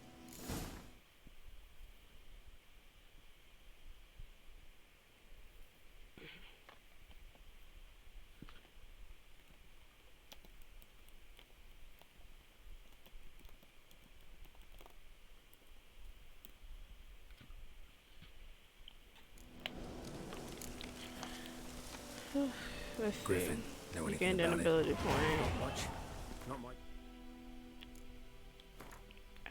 Let's see. Griffin, know You anything gained an about it? ability point. Not much. Not much.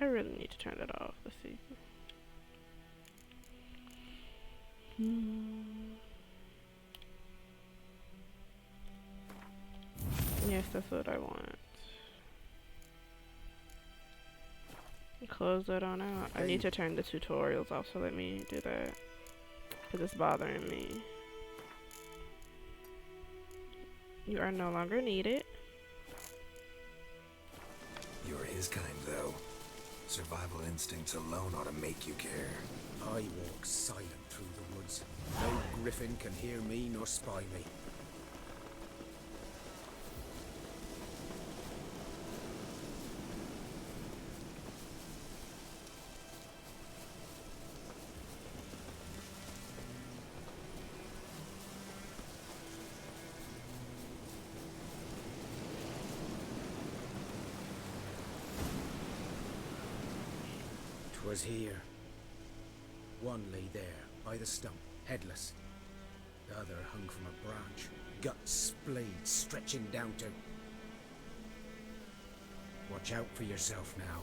I really need to turn that off. Let's see. Yes, that's what I want. Close that on out. I need to turn the tutorials off, so let me do that. Because it's bothering me. You are no longer needed. You're his kind, though. Survival instincts alone ought to make you care. I walk silent through the woods. No griffin can hear me nor spy me. 'Twas here. One lay there, by the stump, headless. The other hung from a branch, guts splayed, stretching down to... Watch out for yourself now.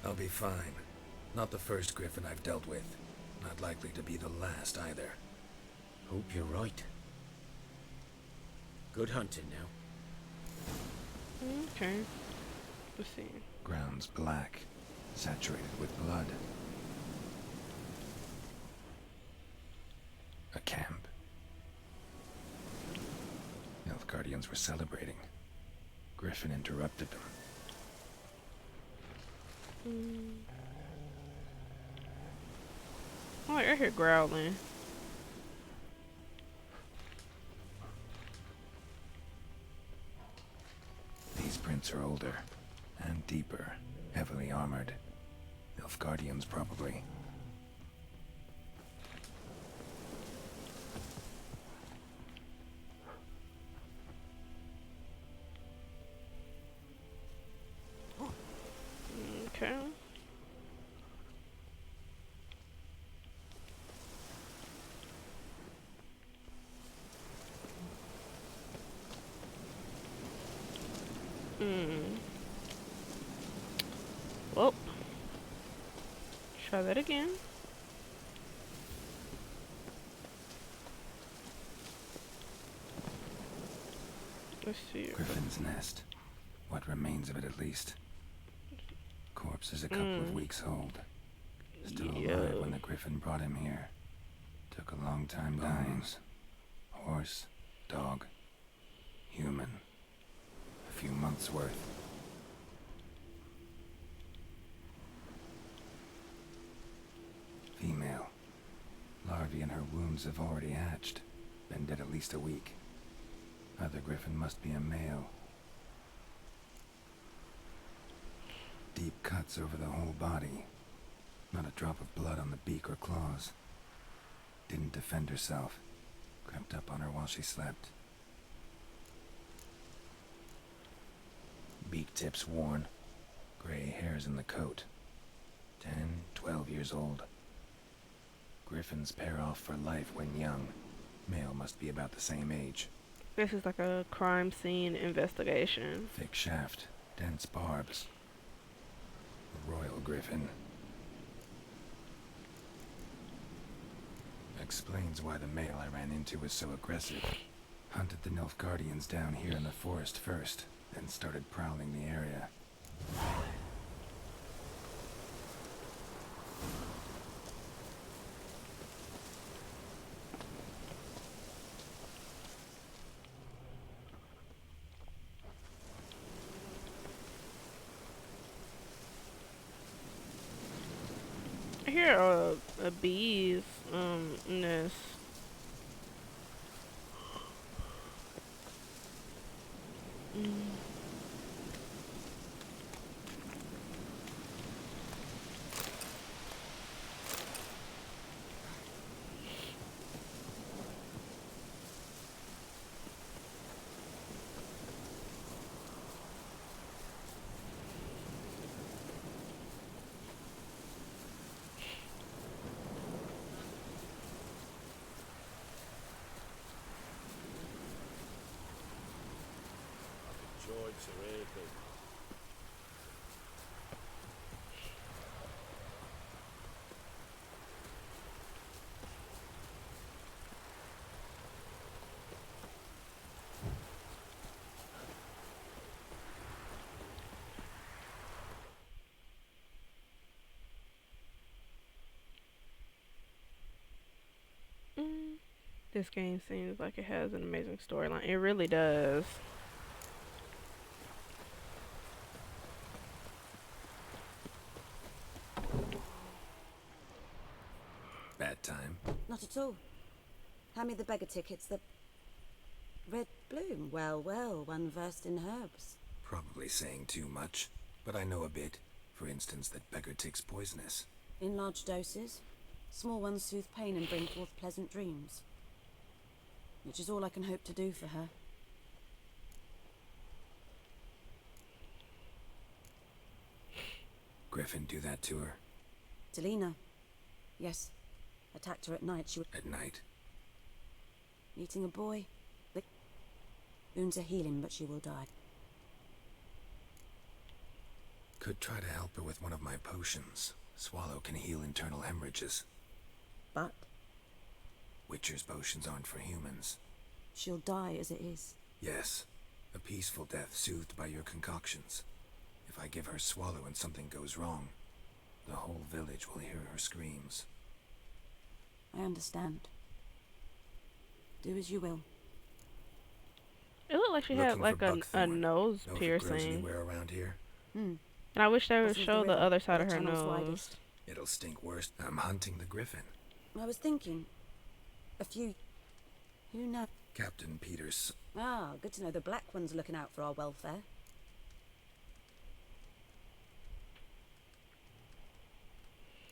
I'll be fine. Not the first griffin I've dealt with. Not likely to be the last either. Hope you're right. Good hunting now. Okay. Let's see. Ground's black, saturated with blood. A camp. Nilfgaardians were celebrating. Griffin interrupted them. Oh, I hear growling. These prints are older and deeper, heavily armored. Nilfgaardians, probably. Okay. Well, try that again. Let's see. Griffin's nest. What remains of it, at least. Corpse is a couple of weeks old. Still alive when the griffin brought him here. Took a long time dying. Horse, dog, human. A few months worth. Female. Larvae in her wombs have already hatched. Been dead at least a week. Other griffin must be a male. Deep cuts over the whole body. Not a drop of blood on the beak or claws. Didn't defend herself. Crept up on her while she slept. Beak tips worn. Gray hairs in the coat. 10, 12 years old. Griffins pair off for life when young. Male must be about the same age. This is like a crime scene investigation. Thick shaft, dense barbs. A royal griffin. Explains why the male I ran into was so aggressive. Hunted the Nilfgaardians down here in the forest first, then started prowling the area. I hear a bee's nest. Enjoyed Sir April. This game seems like it has an amazing storyline. It really does. Bad time. Not at all. Hand me the beggar tickets. The red bloom. Well, well, one versed in herbs. Probably saying too much, but I know a bit. For instance, that beggar tick's poisonous. In large doses. Small ones soothe pain and bring forth pleasant dreams. Which is all I can hope to do for her. Griffin do that to her? Delina. Yes. Attacked her at night. She was At night? eating a boy. The wounds are healing, but she will die. Could try to help her with one of my potions. Swallow can heal internal hemorrhages. But Witcher's potions aren't for humans. she'll die as it is. Yes. A peaceful death soothed by your concoctions. If I give her Swallow and something goes wrong, the whole village will hear her screams. I understand. Do as you will. It looked like she had Looking like for a buckthorn. nose Know if it grows piercing. anywhere around here? Hmm. And I wish they would Crosses the show the river, other side where of the her channel's nose. widest. It'll stink worse. I'm hunting the Griffin. I was thinking. A few. Who knows? Captain Peters. Ah, good to know the Black One's looking out for our welfare.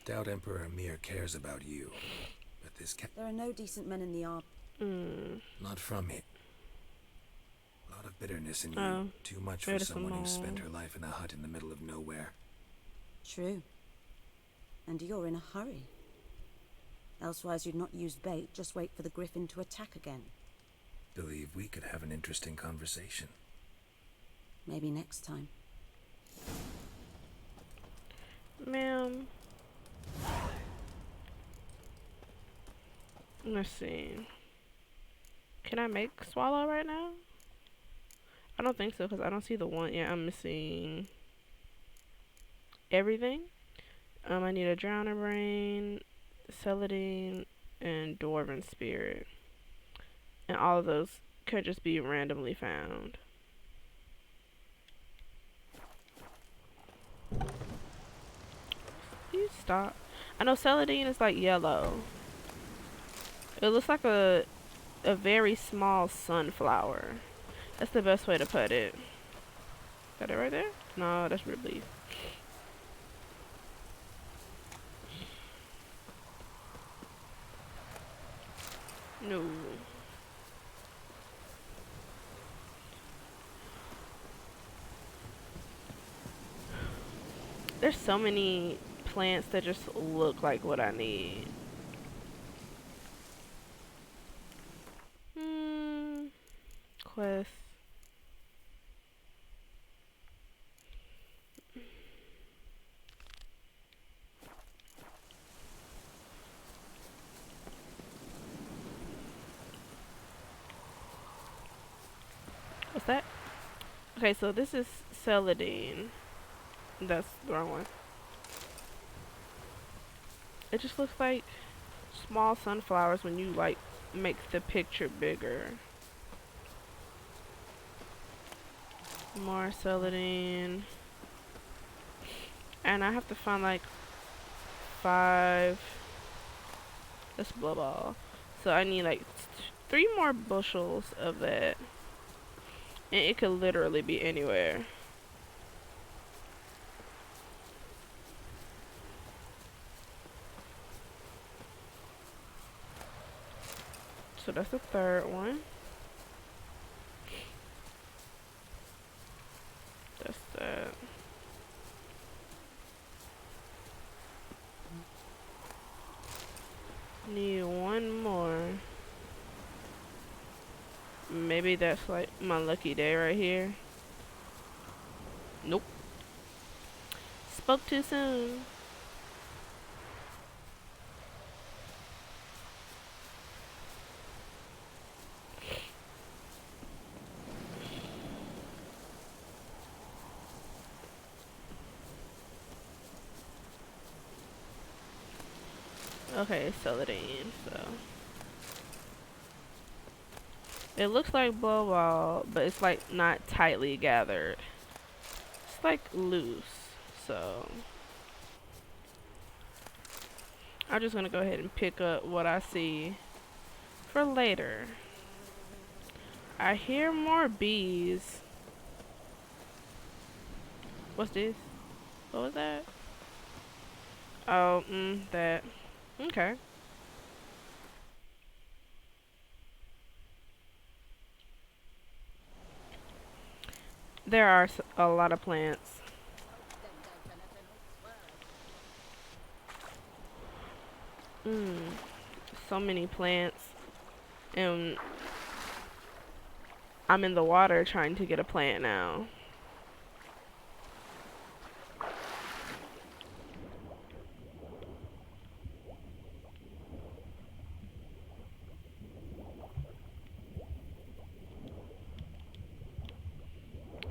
Doubt Emperor Amir cares about you. But this There are no decent men in the army. Not from it. A lot of bitterness in you. Oh, Too much for bitter someone who spent small. her life in a hut in the middle of nowhere. True. And you're in a hurry. Elsewise you'd not use bait, just wait for the Griffin to attack again. Believe we could have an interesting conversation. Maybe next time. Ma'am. Let's see. Can I make Swallow right now? I don't think so, because I don't see the one. Yeah, I'm missing everything. I need a Drowner Brain, Celadine, and Dwarven Spirit. And all of those could just be randomly found. You stop. I know Celadine is like yellow. It looks like a very small sunflower. That's the best way to put it. Got it right there? No, that's rib leaf. No. There's so many plants that just look like what I need. Quest. What's that? Okay, so this is Celadine. That's the wrong one. It just looks like small sunflowers when you like make the picture bigger. More Celadine. And I have to find like 5. That's blow ball. So I need like 3 more bushels of that. And it could literally be anywhere. So that's the third one. That's that. Need one more. Maybe that's like my lucky day right here. Nope. Spoke too soon. Okay, Celadine, so. It looks like blow ball, but it's like not tightly gathered. It's like loose, so. I'm just gonna go ahead and pick up what I see for later. I hear more bees. What's this? What was that? Oh, that. Okay. There are a lot of plants. So many plants, and I'm in the water trying to get a plant now.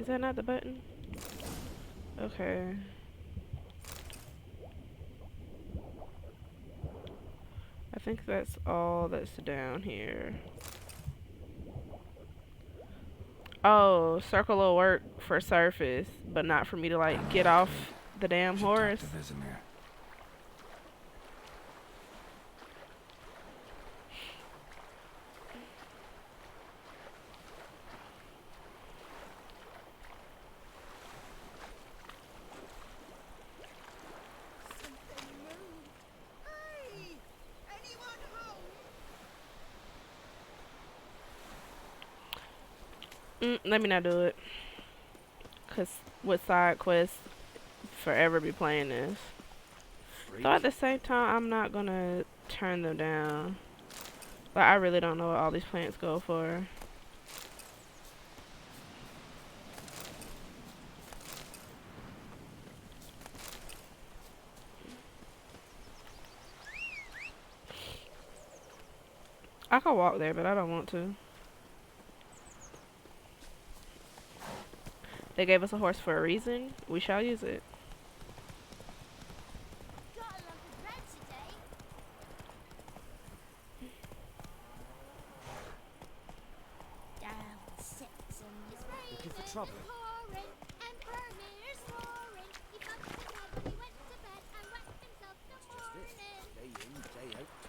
Is that not the button? Okay. I think that's all that's down here. Oh, circle will work for surface, but not for me to like get off the damn horse. Let me not do it. Cause with side quests, forever be playing this. So at the same time, I'm not gonna turn them down. Like I really don't know what all these plants go for. I could walk there, but I don't want to. They gave us a horse for a reason. We shall use it. Looking for trouble?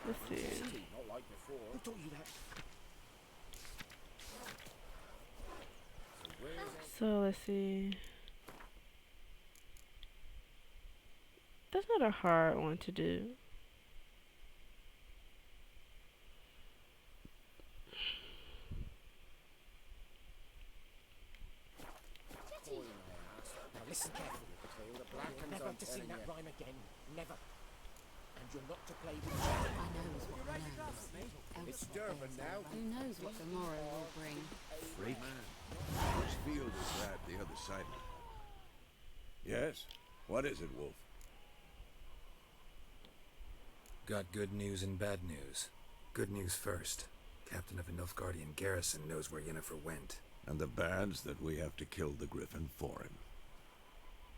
Let's see. Not like before. Who taught you that? So let's see. That's not a hard one to do. Now listen carefully, Matilda. Never to sing that rhyme again. Never. And you're not to play with Jack. I know is what I know. It's Durban now. Who knows what tomorrow will bring? Freak. Which field is that the other side of it? Yes? What is it, Wolf? Got good news and bad news. Good news first. Captain of the Nilfgaardian garrison knows where Yennefer went. And the bad's that we have to kill the Griffin for him.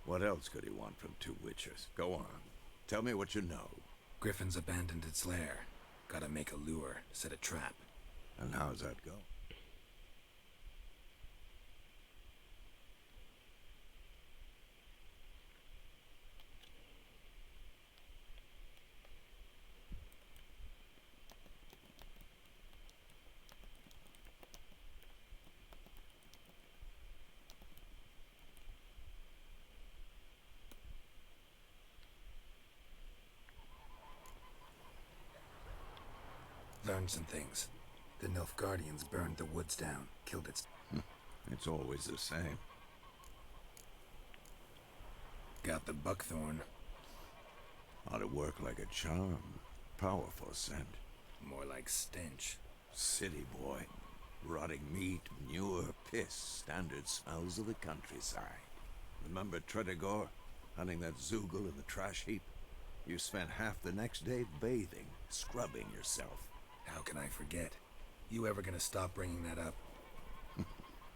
What else could he want from two witchers? Go on. Tell me what you know. Griffin's abandoned its lair. Gotta make a lure, set a trap. And how's that go? Learned some things. The Nilfgaardians burned the woods down, killed its... It's always the same. Got the buckthorn. Ought to work like a charm. Powerful scent. More like stench. City boy. Rotting meat, manure, piss. Standard smells of the countryside. Remember Tredegor? Hunting that Zoogle in the trash heap? You spent half the next day bathing, scrubbing yourself. How can I forget? You ever gonna stop bringing that up?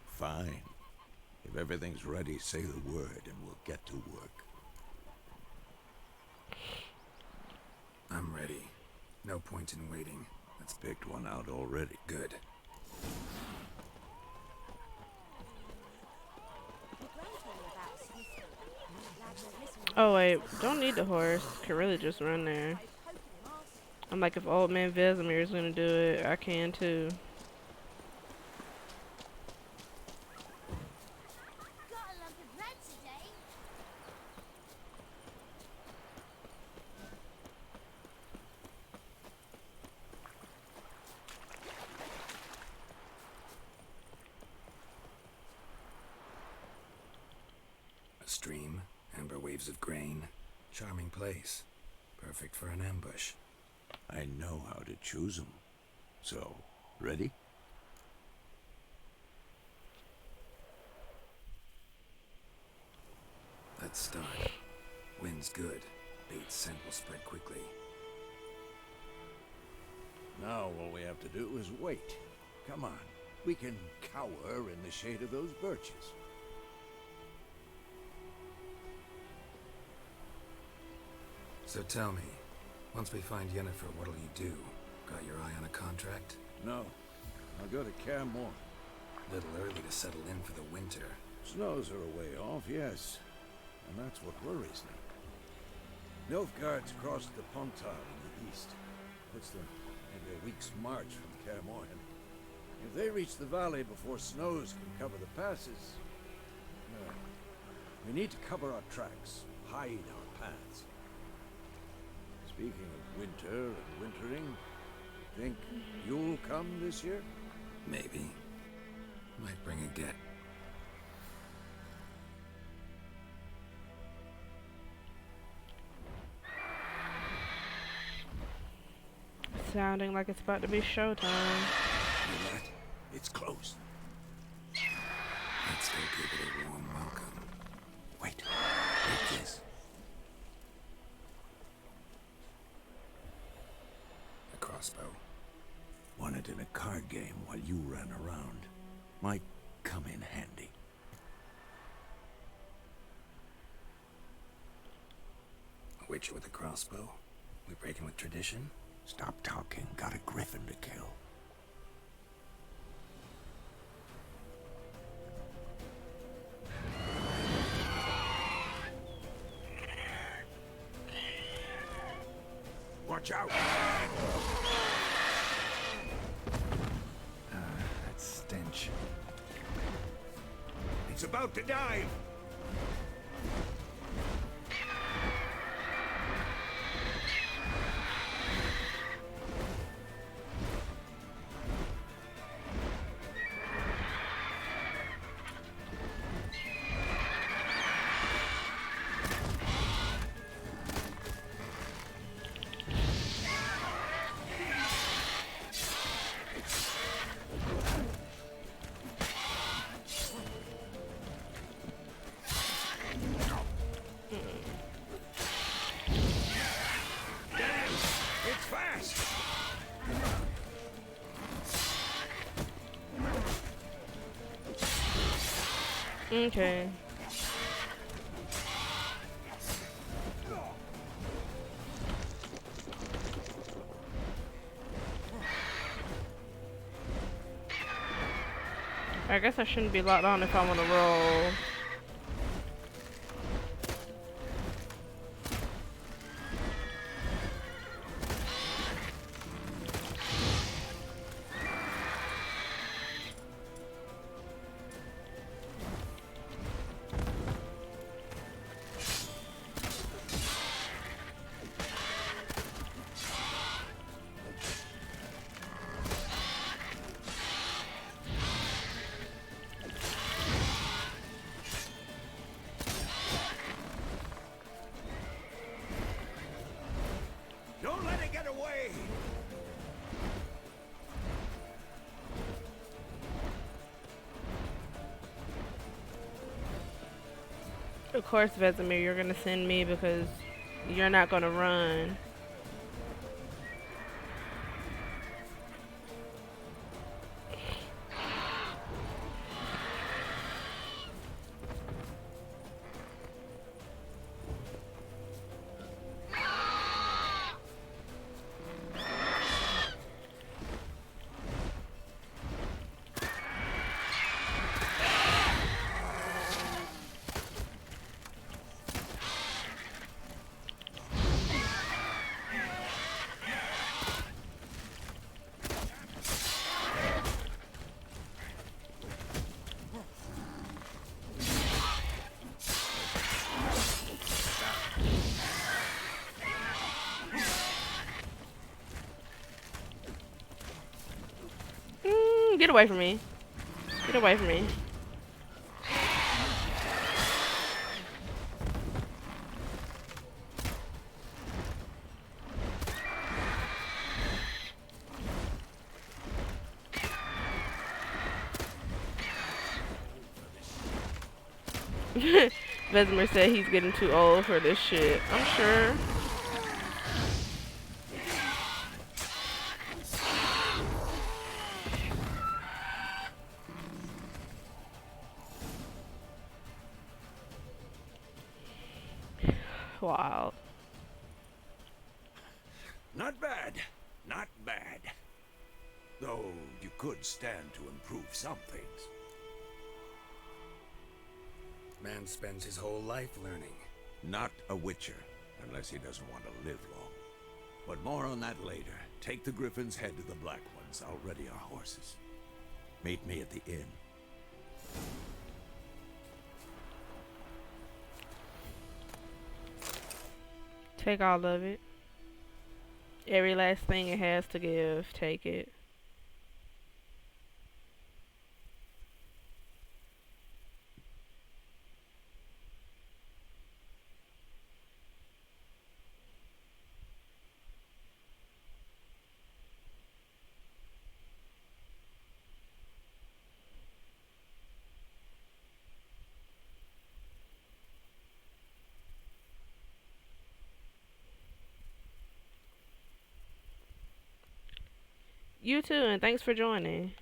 Fine. If everything's ready, say the word and we'll get to work. I'm ready. No point in waiting. Let's picked one out already. Good. Oh wait, don't need the horse. Could really just run there. I'm like, if old man Vesemir is gonna do it, I can too. A stream, amber waves of grain. Charming place. Perfect for an ambush. I know how to choose 'em. So, ready? Let's start. Wind's good. Bait's scent will spread quickly. Now all we have to do is wait. Come on. We can cower in the shade of those birches. So tell me, once we find Yennefer, what'll you do? Got your eye on a contract? No. I'll go to Kaer Morhen. Little early to settle in for the winter. Snows are a way off, yes. And that's what worries me. Nilfgaard's crossed the Pontar in the east. Puts them maybe a week's march from Kaer Morhen. If they reach the valley before snows can cover the passes, well, we need to cover our tracks, hide our paths. Speaking of winter and wintering, think you'll come this year? Maybe. Might bring a get. Sounding like it's about to be showtime. Hear that? It's close. Let's go give it a warm welcome. Wait. Wait this. A crossbow. Won it in a card game while you ran around. Might come in handy. A witch with a crossbow? We breaking with tradition? Stop talking. Got a griffin to kill. Watch out! That stench. It's about to dive! Okay. I guess I shouldn't be locked on if I want to roll. Don't let it get away! Of course, Vesemir, you're gonna send me because you're not gonna run. Get away from me. Get away from me. Vesemir said he's getting too old for this shit. I'm sure. Wow. Not bad. Not bad. Though you could stand to improve some things. Man spends his whole life learning. Not a Witcher, unless he doesn't want to live long. But more on that later. Take the Griffin's head to the Black Ones. I'll ready our horses. Meet me at the inn. Take all of it. Every last thing it has to give, take it. You too, and thanks for joining.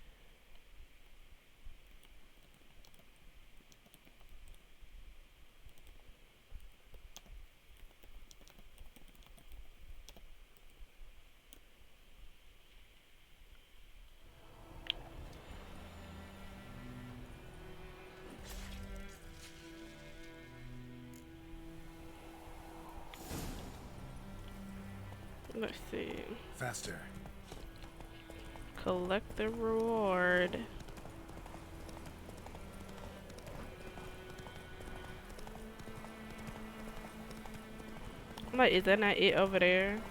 Let's see. Faster. Collect the reward. Like, is that not it over there?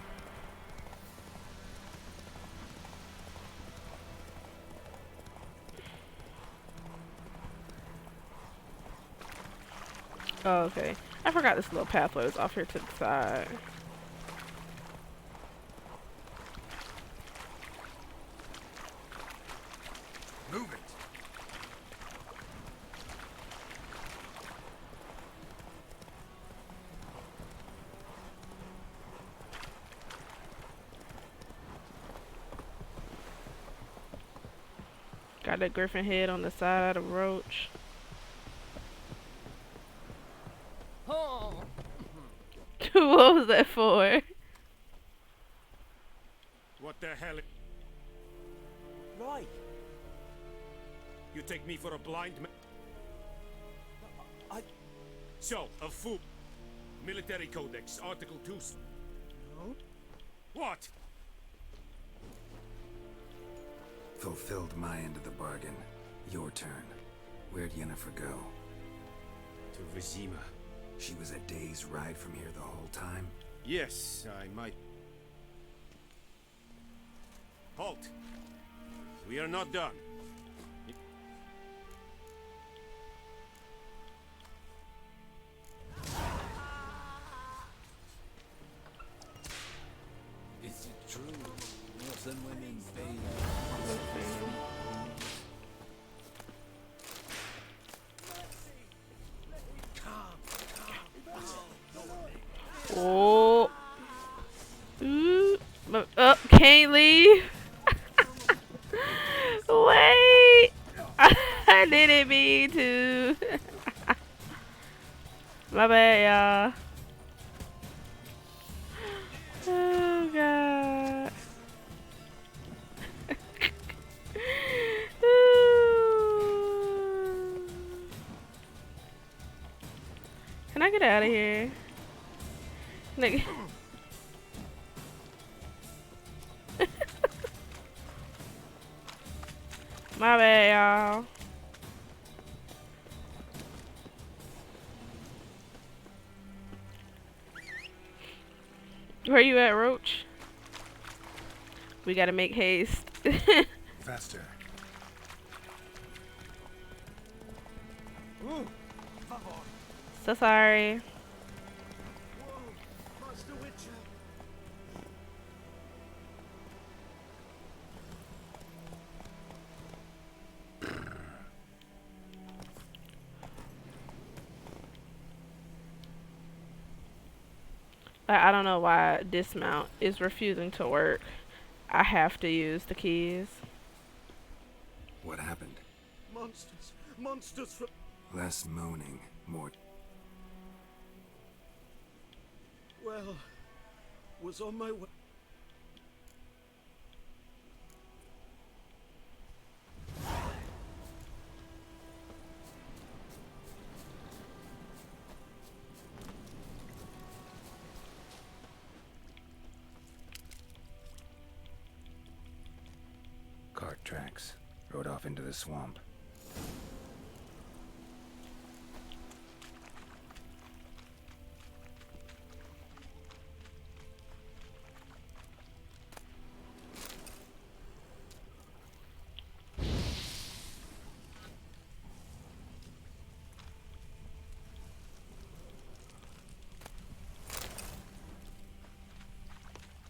Oh, okay. I forgot this little pathway was off here to the side. Move it. Got that griffin head on the side of the roach. What was that for? What the hell? Right. You take me for a blind man? So, a fool. Military Codex, Article 2. No. What? Fulfilled my end of the bargain. Your turn. Where'd Yennefer go? To Vizima. She was a day's ride from here the whole time? Yes, I might. Halt! We are not done. Is it true? Northern women bathe. Oh. Ooh. Can't leave. Wait. I didn't mean to. My bad, y'all. Oh, God. Can I get out of here? Like, my bad, y'all. Where you at, Roach? We gotta make haste. Faster. Ooh. So sorry. Master Witcher. Like, I don't know why dismount is refusing to work. I have to use the keys. What happened? Monsters! Monsters from... Less moaning, more... Well, was on my way... Cart tracks. Rode off into the swamp.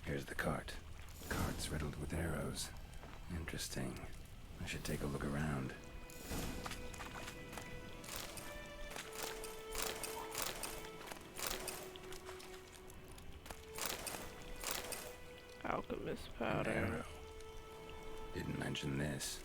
Here's the cart. Cart's riddled with arrows. Interesting. I should take a look around. Alchemist An powder. arrow. Didn't mention this.